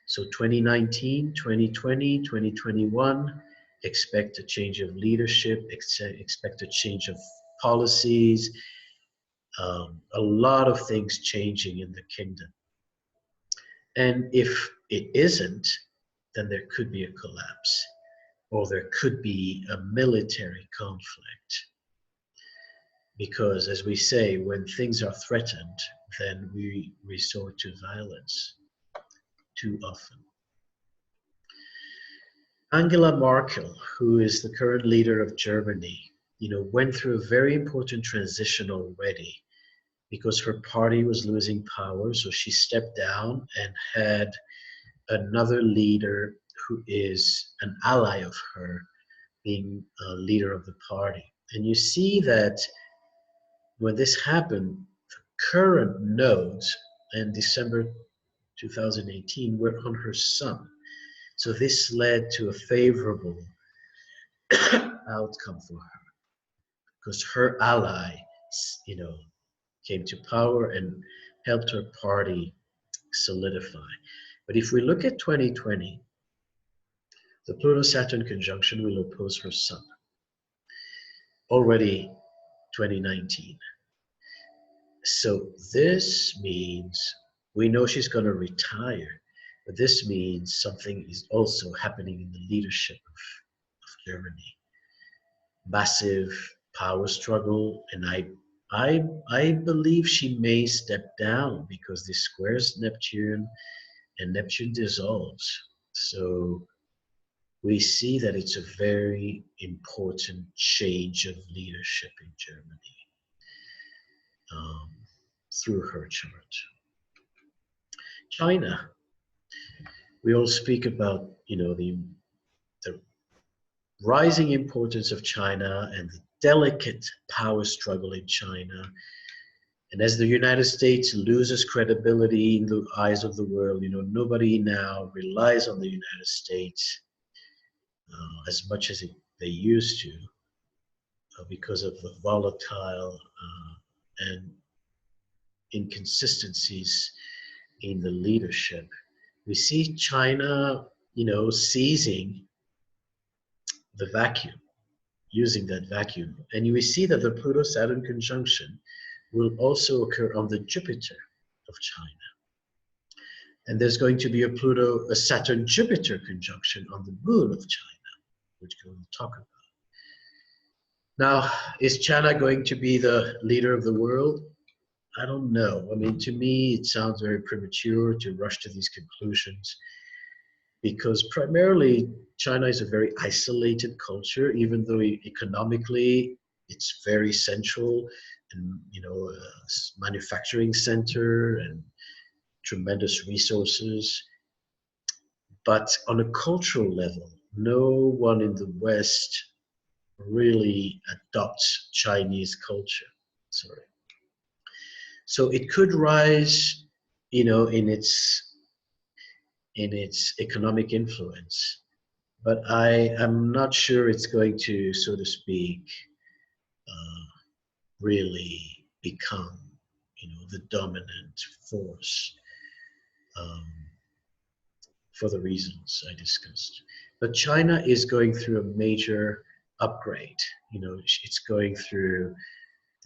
So 2019, 2020, 2021, expect a change of leadership, expect a change of policies, a lot of things changing in the kingdom. And if it isn't, then there could be a collapse, or there could be a military conflict. Because as we say, when things are threatened, then we resort to violence too often. Angela Merkel, who is the current leader of Germany, went through a very important transition already because her party was losing power. So she stepped down and had another leader who is an ally of her being a leader of the party. And you see that when this happened, the current nodes in December 2018 were on her sun. So this led to a favorable outcome for her because her ally, came to power and helped her party solidify. But if we look at 2020, the Pluto-Saturn conjunction will oppose her sun. Already 2019. So this means we know she's going to retire, but this means something is also happening in the leadership of Germany. Massive power struggle, and I believe she may step down because this squares Neptune and Neptune dissolves. So we see that it's a very important change of leadership in Germany through her chart. China. We all speak about, the rising importance of China and the delicate power struggle in China. And as the United States loses credibility in the eyes of the world, nobody now relies on the United States as much as they used to because of the volatile and inconsistencies in the leadership. We see China, seizing the vacuum, using that vacuum. And we see that the Pluto-Saturn conjunction will also occur on the Jupiter of China. And there's going to be a Saturn-Jupiter conjunction on the moon of China, which we'll talk about. Now, is China going to be the leader of the world? I don't know. I mean, to me, it sounds very premature to rush to these conclusions because primarily China is a very isolated culture, even though economically it's very central and, a manufacturing center and tremendous resources. But on a cultural level, no one in the West really adopts Chinese culture. Sorry. So it could rise, in its economic influence, but I am not sure it's going to, so to speak, really become, the dominant force for the reasons I discussed. But China is going through a major upgrade. It's going through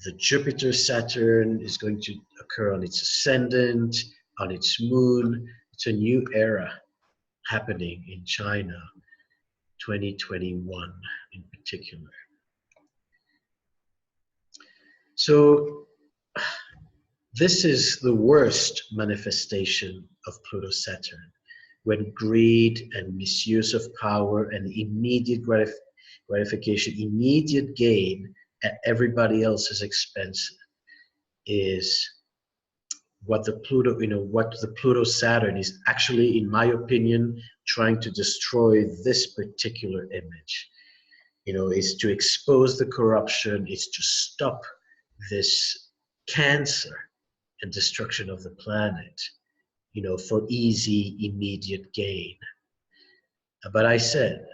the Jupiter-Saturn is going to occur on its ascendant, on its moon. It's a new era happening in China, 2021 in particular. So this is the worst manifestation of Pluto-Saturn, when greed and misuse of power and immediate gratification, immediate gain at everybody else's expense is what the Pluto-Saturn is actually, in my opinion, trying to destroy this particular image. Is to expose the corruption, is to stop this cancer and destruction of the planet, for easy, immediate gain. But I said,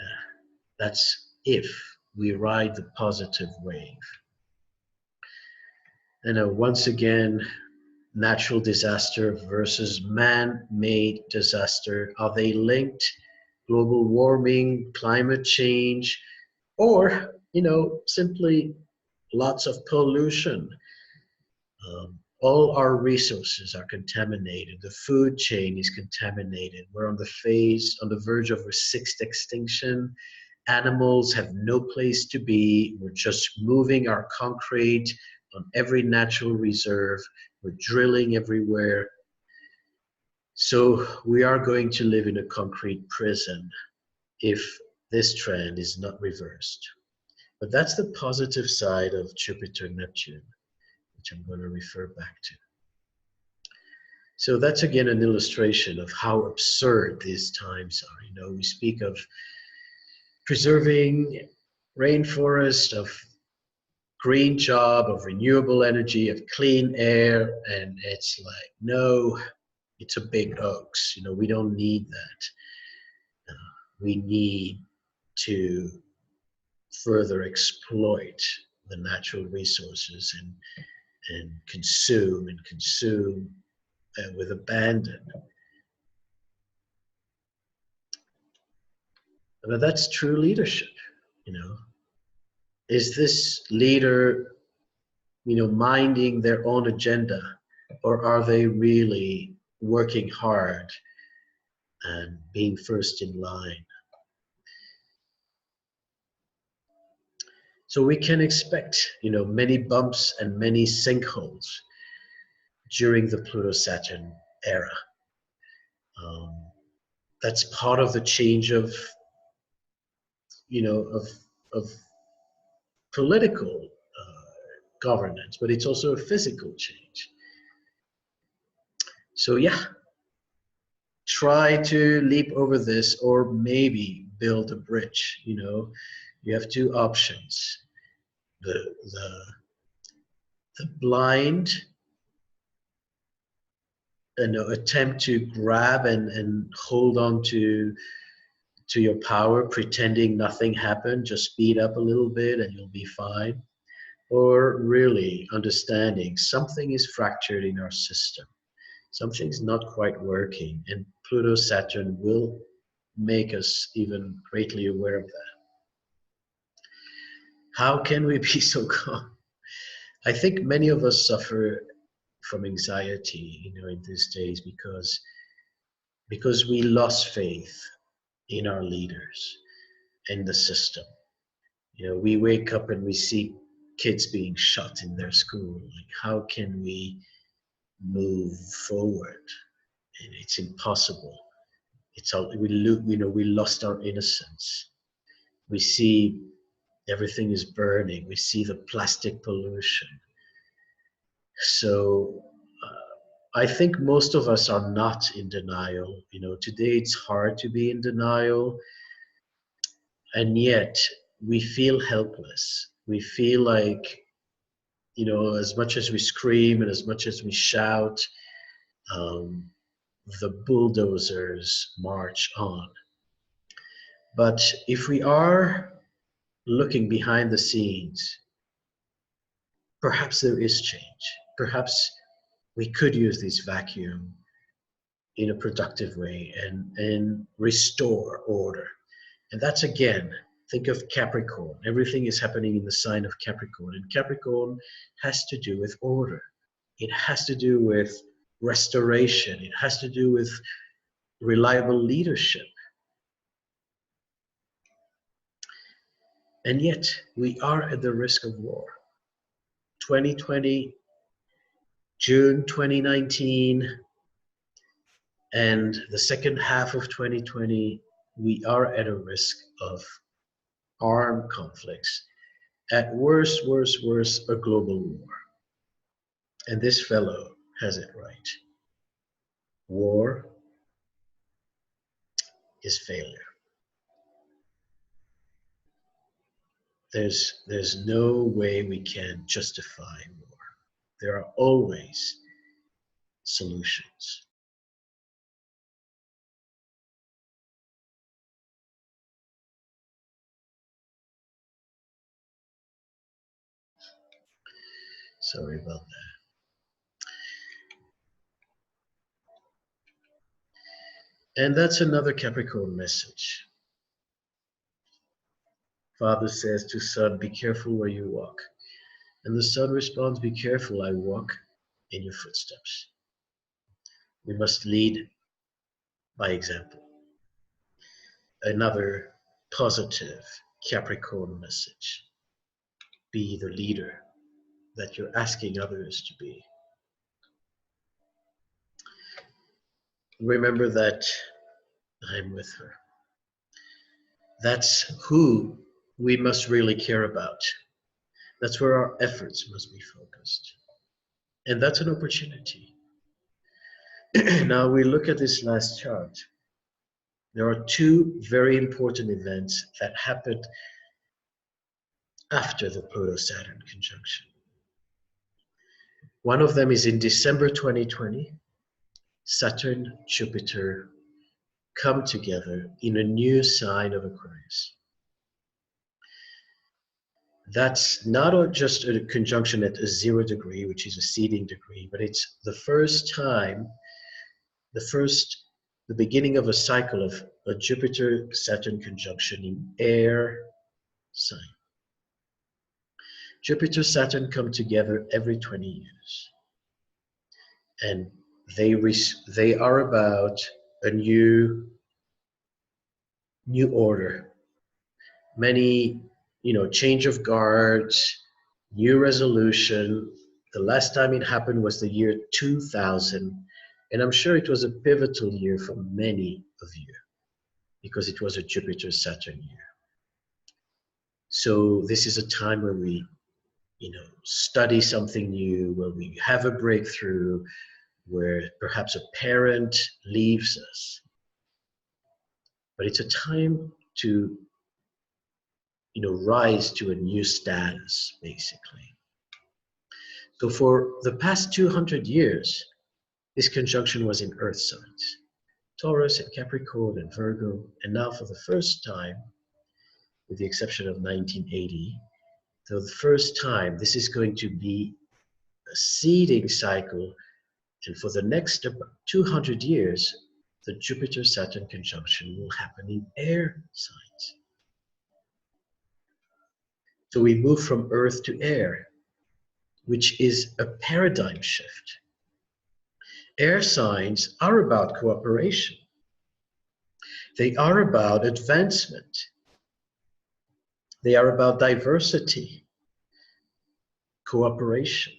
that's if we ride the positive wave. And once again, natural disaster versus man-made disaster. Are they linked? Global warming, climate change, or, simply lots of pollution. All our resources are contaminated. The food chain is contaminated. We're on the verge of a sixth extinction. Animals have no place to be. We're just moving our concrete on every natural reserve. We're drilling everywhere. So we are going to live in a concrete prison if this trend is not reversed. But that's the positive side of Jupiter-Neptune, which I'm going to refer back to. So that's again an illustration of how absurd these times are. We speak of preserving rainforest, of green job, of renewable energy, of clean air, and it's like, no, it's a big hoax. We don't need that. We need to further exploit the natural resources and consume with abandon. But that's true leadership. Is this leader, minding their own agenda, or are they really working hard and being first in line? So we can expect, many bumps and many sinkholes during the Pluto-Saturn era. That's part of the change of political governance, but it's also a physical change. So yeah, try to leap over this, or maybe build a bridge. You have two options: the blind attempt to grab and hold on to your power, pretending nothing happened, just speed up a little bit and you'll be fine. Or really understanding something is fractured in our system. Something's not quite working, and Pluto-Saturn will make us even greatly aware of that. How can we be so calm? I think many of us suffer from anxiety, in these days because we lost faith in our leaders and the system. We wake up and we see kids being shot in their school. Like, how can we move forward? And it's impossible. It's all we lost our innocence. We see everything is burning. We see the plastic pollution. So I think most of us are not in denial. Today it's hard to be in denial, and yet we feel helpless. We feel like, as much as we scream and as much as we shout, um, the bulldozers march on. But if we are looking behind the scenes, perhaps there is change. Perhaps we could use this vacuum in a productive way and restore order. And that's, again, think of Capricorn. Everything is happening in the sign of Capricorn. And Capricorn has to do with order. It has to do with restoration. It has to do with reliable leadership. And yet, we are at the risk of war. 2020, June 2019, and the second half of 2020, we are at a risk of armed conflicts. At worst, a global war. And this fellow has it right. War is failure. There's no way we can justify war. There are always solutions. Sorry about that. And that's another Capricorn message. Father says to son, be careful where you walk. And the son responds, be careful, I walk in your footsteps. We must lead by example. Another positive Capricorn message. Be the leader that you're asking others to be. Remember that I'm with her. That's who we must really care about. That's where our efforts must be focused. And that's an opportunity. Now we look at this last chart. There are two very important events that happened after the Pluto-Saturn conjunction. One of them is in December 2020. Saturn, Jupiter come together in a new sign of Aquarius. That's not just a conjunction at a 0 degree, which is a seeding degree, but it's the first time, the beginning of a cycle of a Jupiter-Saturn conjunction in air sign. Jupiter-Saturn come together every 20 years. And they are about a new order. Many, change of guards, new resolution. The last time it happened was the year 2000. And I'm sure it was a pivotal year for many of you because it was a Jupiter-Saturn year. So this is a time where we, study something new, where we have a breakthrough, where perhaps a parent leaves us. But it's a time to, rise to a new status, basically. So for the past 200 years, This conjunction was in Earth signs, Taurus and Capricorn and Virgo, and now for the first time, with the exception of 1980, for the first time, this is going to be a seeding cycle, and for the next 200 years, the Jupiter-Saturn conjunction will happen in air signs. So we move from Earth to air, which is a paradigm shift. Air signs are about cooperation. They are about advancement. They are about diversity, cooperation.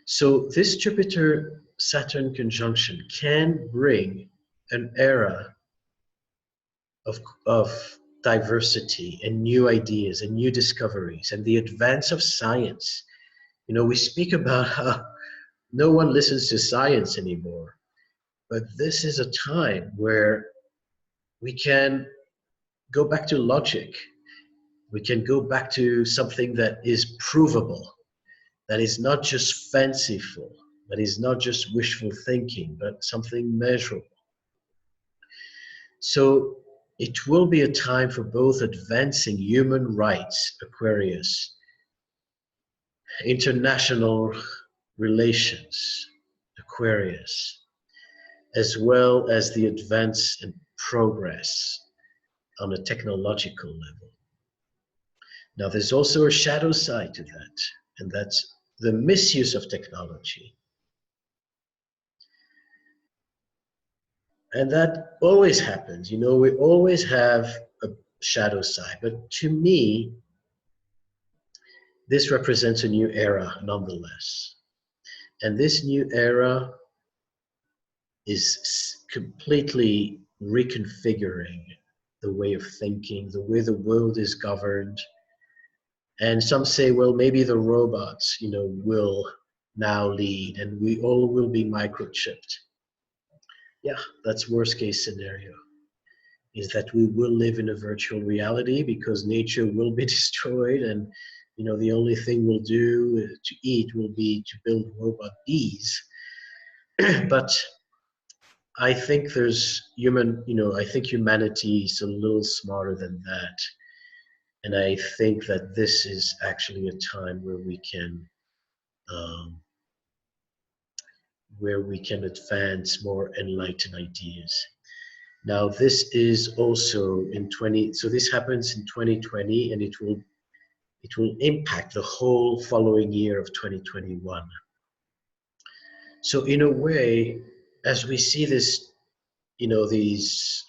So this Jupiter-Saturn conjunction can bring an era of diversity and new ideas and new discoveries and the advance of science. You know, we speak about how no one listens to science anymore, but this is a time where we can go back to logic. We can go back to something that is provable, that is not just fanciful, that is not just wishful thinking, but something measurable. So it will be a time for both advancing human rights, Aquarius, international relations, Aquarius, as well as the advance and progress on a technological level. Now, there's also a shadow side to that, and that's the misuse of technology. And that always happens. You know, we always have a shadow side. But to me, this represents a new era nonetheless. And this new era is completely reconfiguring the way of thinking, the way the world is governed. And some say, well, maybe the robots, you know, will now lead and we all will be microchipped. Yeah, that's worst case scenario, is that we will live in a virtual reality because nature will be destroyed, and you know the only thing we'll do to eat will be to build robot bees. But I think I think humanity is a little smarter than that. And I think that this is actually a time where um, we can advance more enlightened ideas. Now, this is also so this happens in 2020, and it will impact the whole following year of 2021. So in a way, as we see this, you know, this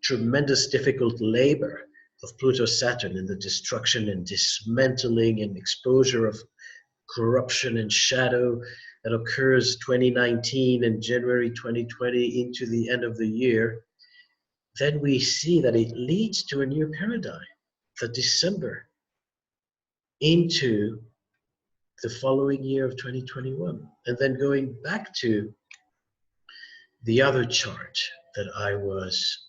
tremendous difficult labor of Pluto-Saturn and the destruction and dismantling and exposure of corruption and shadow that occurs 2019 and January 2020 into the end of the year, then we see that it leads to a new paradigm, the December into the following year of 2021. And then going back to the other chart that I was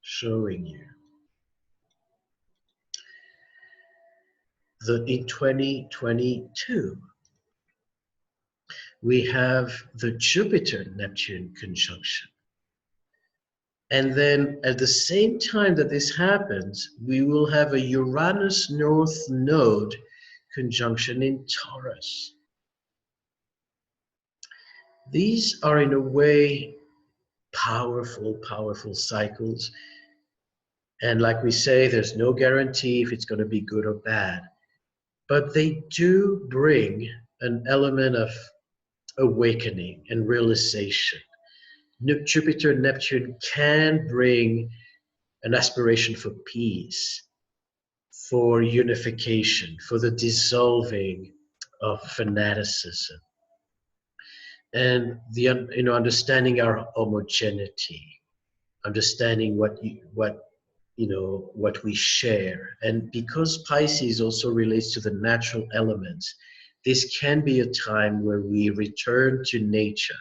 showing you. In 2022, we have the Jupiter-Neptune conjunction. And then at the same time that this happens, we will have a Uranus North Node conjunction in Taurus. These are in a way powerful, powerful cycles. And like we say, there's no guarantee if it's going to be good or bad. But they do bring an element of awakening and realization. Jupiter, Neptune can bring an aspiration for peace, for unification, for the dissolving of fanaticism, and the understanding our homogeneity, understanding what we share. And because Pisces also relates to the natural elements, this can be a time where we return to nature.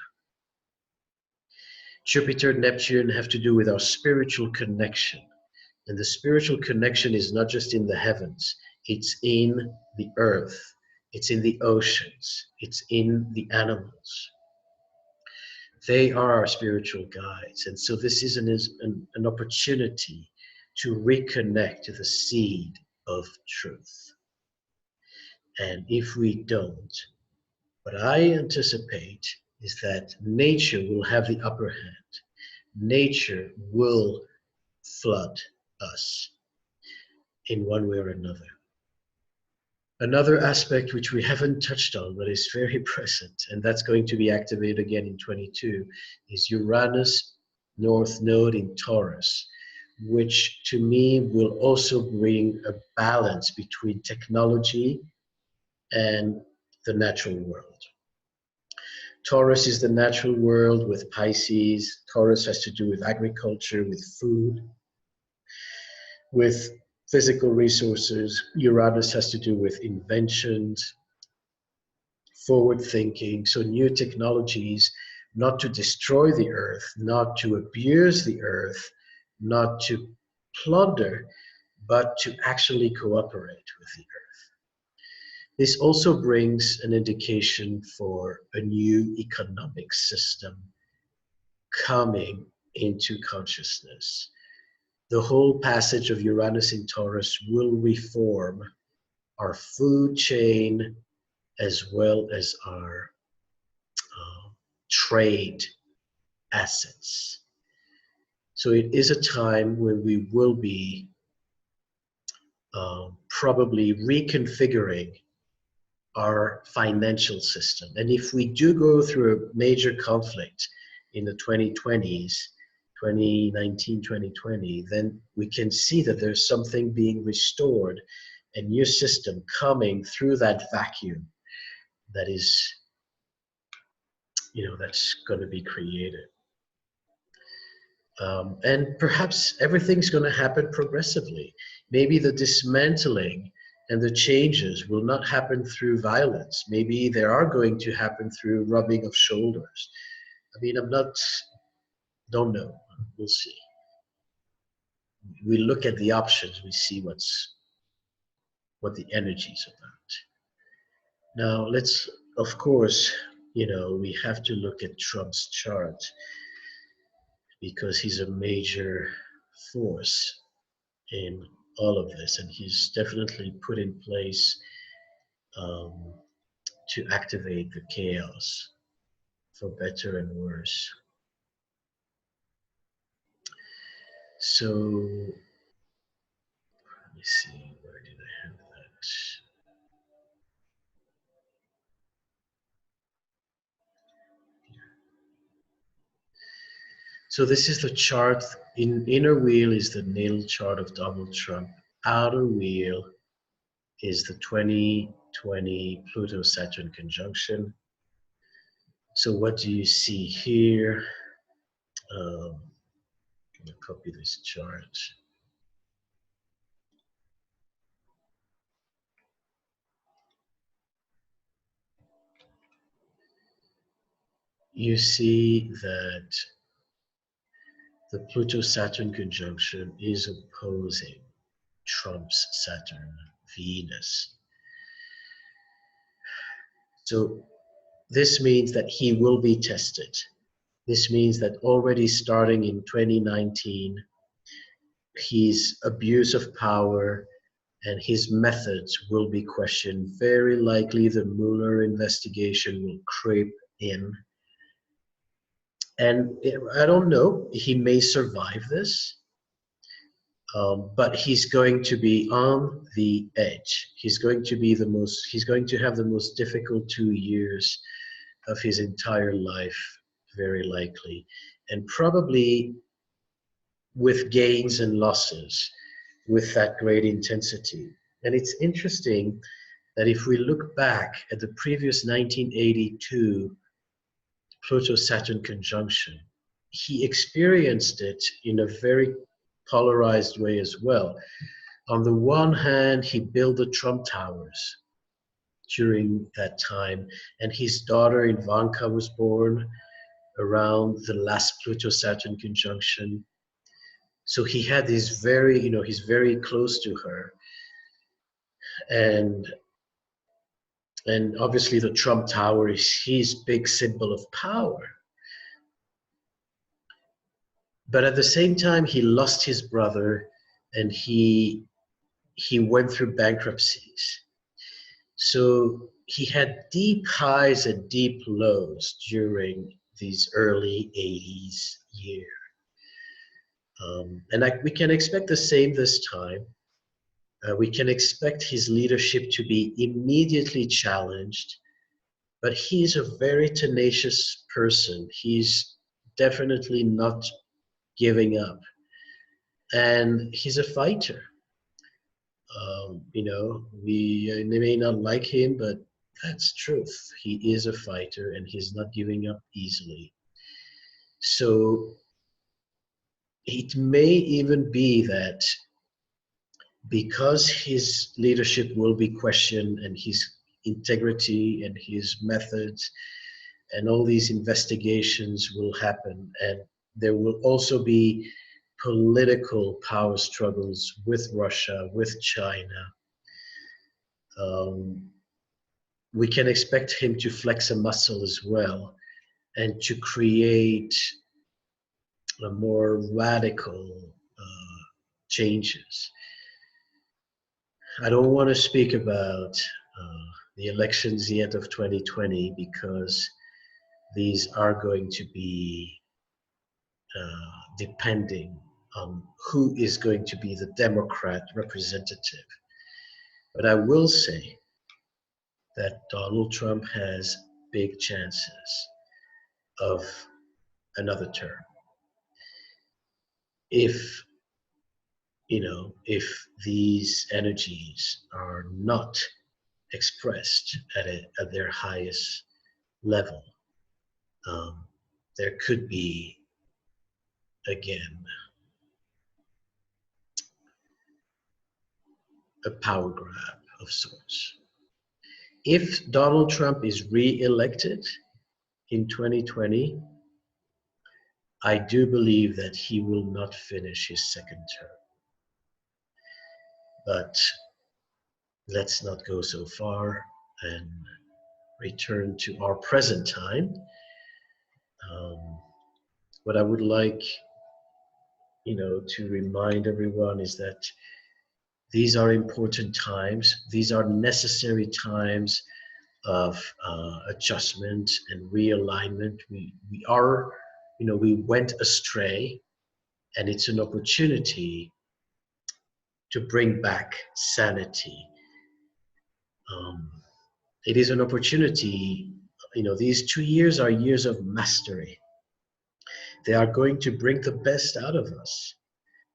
Jupiter, Neptune have to do with our spiritual connection. And the spiritual connection is not just in the heavens, it's in the earth. it's in the oceans, it's in the animals. They are our spiritual guides. And so this is an opportunity to reconnect to the seed of truth. And if we don't, what I anticipate is that nature will have the upper hand. Nature will flood us in one way or another. Another aspect which we haven't touched on but is very present, and that's going to be activated again in 22, is Uranus North Node in Taurus, which to me will also bring a balance between technology and the natural world. Taurus is the natural world with Pisces. Taurus has to do with agriculture, with food, with physical resources. Uranus has to do with inventions, forward thinking, so new technologies, not to destroy the earth, not to abuse the earth, not to plunder, but to actually cooperate with the earth. This also brings an indication for a new economic system coming into consciousness. The whole passage of Uranus in Taurus will reform our food chain as well as our trade assets. So it is a time when we will be probably reconfiguring our financial system. And if we do go through a major conflict in the 2020s, 2019, 2020, then we can see that there's something being restored, a new system coming through that vacuum that is, that's going to be created. And perhaps everything's going to happen progressively. Maybe the dismantling and the changes will not happen through violence. Maybe they are going to happen through rubbing of shoulders. I mean, don't know. We'll see. We look at the options, we see what the energy is about. Now, let's, of course, we have to look at Trump's chart because he's a major force in all of this, and he's definitely put in place to activate the chaos for better and worse. So let me see, where did I have that? So this is the chart. Inner wheel is the natal chart of Donald Trump. Outer wheel is the 2020 Pluto-Saturn conjunction. So what do you see here? I'm going to copy this chart. You see that the Pluto-Saturn conjunction is opposing Trump's Saturn, Venus. So this means that he will be tested. This means that already starting in 2019, his abuse of power and his methods will be questioned. Very likely the Mueller investigation will creep in. And I don't know, he may survive this. But he's going to be on the edge. He's going to have the most difficult 2 years of his entire life, very likely, and probably with gains and losses, with that great intensity. And it's interesting that if we look back at the previous 1982 Pluto-Saturn conjunction, he experienced it in a very polarized way as well. On the one hand, he built the Trump Towers during that time, and his daughter Ivanka was born around the last Pluto-Saturn conjunction. So he had this he's very close to her. And And obviously the Trump Tower is his big symbol of power. But at the same time, he lost his brother, and he went through bankruptcies. So he had deep highs and deep lows during these early 80s years. We can expect the same this time. We can expect his leadership to be immediately challenged, but he's a very tenacious person. He's definitely not giving up, and he's a fighter. They may not like him, but that's truth. He is a fighter, and he's not giving up easily. So it may even be that because his leadership will be questioned, and his integrity and his methods and all these investigations will happen, and there will also be political power struggles with Russia, with China. We can expect him to flex a muscle as well, and to create a more radical changes. I don't want to speak about the elections yet of 2020, because these are going to be depending on who is going to be the Democrat representative. But I will say that Donald Trump has big chances of another term. If if these energies are not expressed at their highest level, there could be again a power grab of sorts. If Donald Trump is re-elected in 2020, I do believe that he will not finish his second term. But let's not go so far and return to our present time. What I would like, to remind everyone is that these are important times. These are necessary times of adjustment and realignment. We went astray, and it's an opportunity to bring back sanity. It is an opportunity. These 2 years are years of mastery. They are going to bring the best out of us,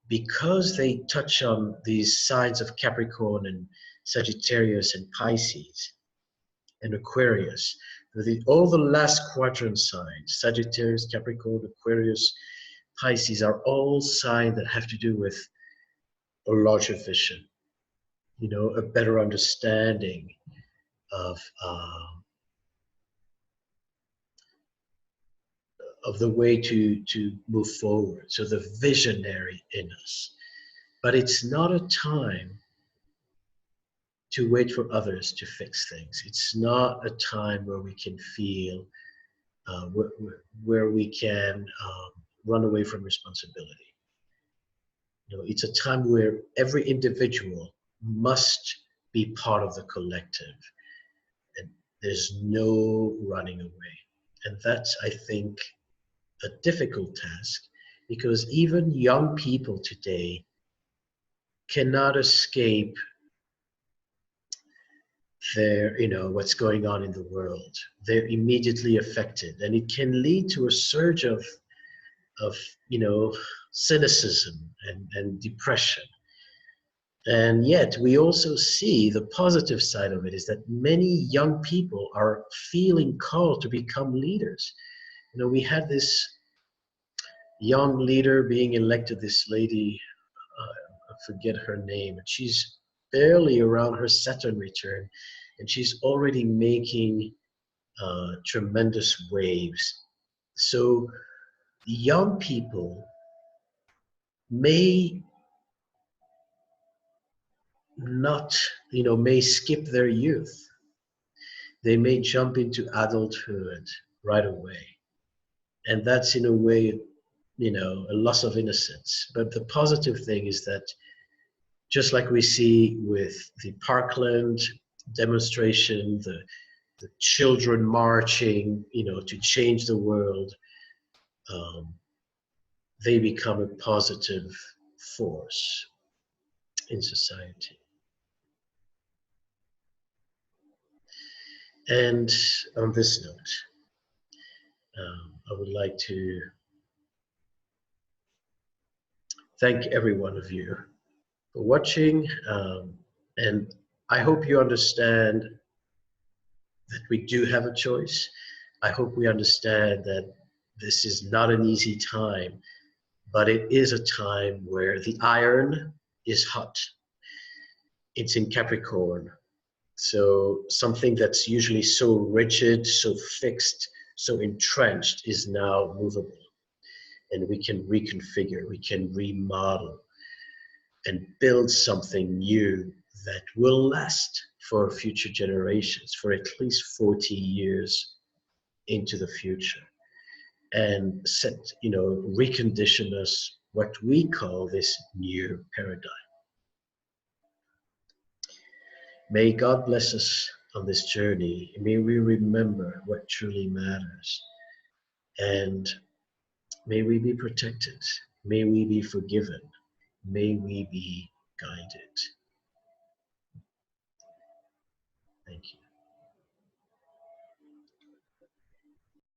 because they touch on these signs of Capricorn and Sagittarius and Pisces and Aquarius. All the last quadrant signs, Sagittarius, Capricorn, Aquarius, Pisces, are all signs that have to do with a larger vision, a better understanding of the way to move forward. So the visionary in us. But it's not a time to wait for others to fix things. It's not a time where we can feel, where we can run away from responsibility. It's a time where every individual must be part of the collective, and there's no running away. And that's, I think, a difficult task, because even young people today cannot escape what's going on in the world. They're immediately affected, and it can lead to a surge of cynicism and depression. And yet we also see the positive side of it, is that many young people are feeling called to become leaders. We had this young leader being elected, this lady, I forget her name, but she's barely around her Saturn return, and she's already making tremendous waves. So young people may not, may skip their youth. they may jump into adulthood right away. And that's in a way, a loss of innocence. But the positive thing is that just like we see with the Parkland demonstration, the children marching, to change the world, um, they become a positive force in society. And on this note, I would like to thank every one of you for watching. And I hope you understand that we do have a choice. I hope we understand that this is not an easy time, but it is a time where the iron is hot. It's in Capricorn. So something that's usually so rigid, so fixed, so entrenched is now movable. And we can reconfigure, we can remodel and build something new that will last for future generations, for at least 40 years into the future, and recondition us what we call this new paradigm. May God bless us on this journey. May we remember what truly matters. And may we be protected. May we be forgiven. May we be guided. Thank you.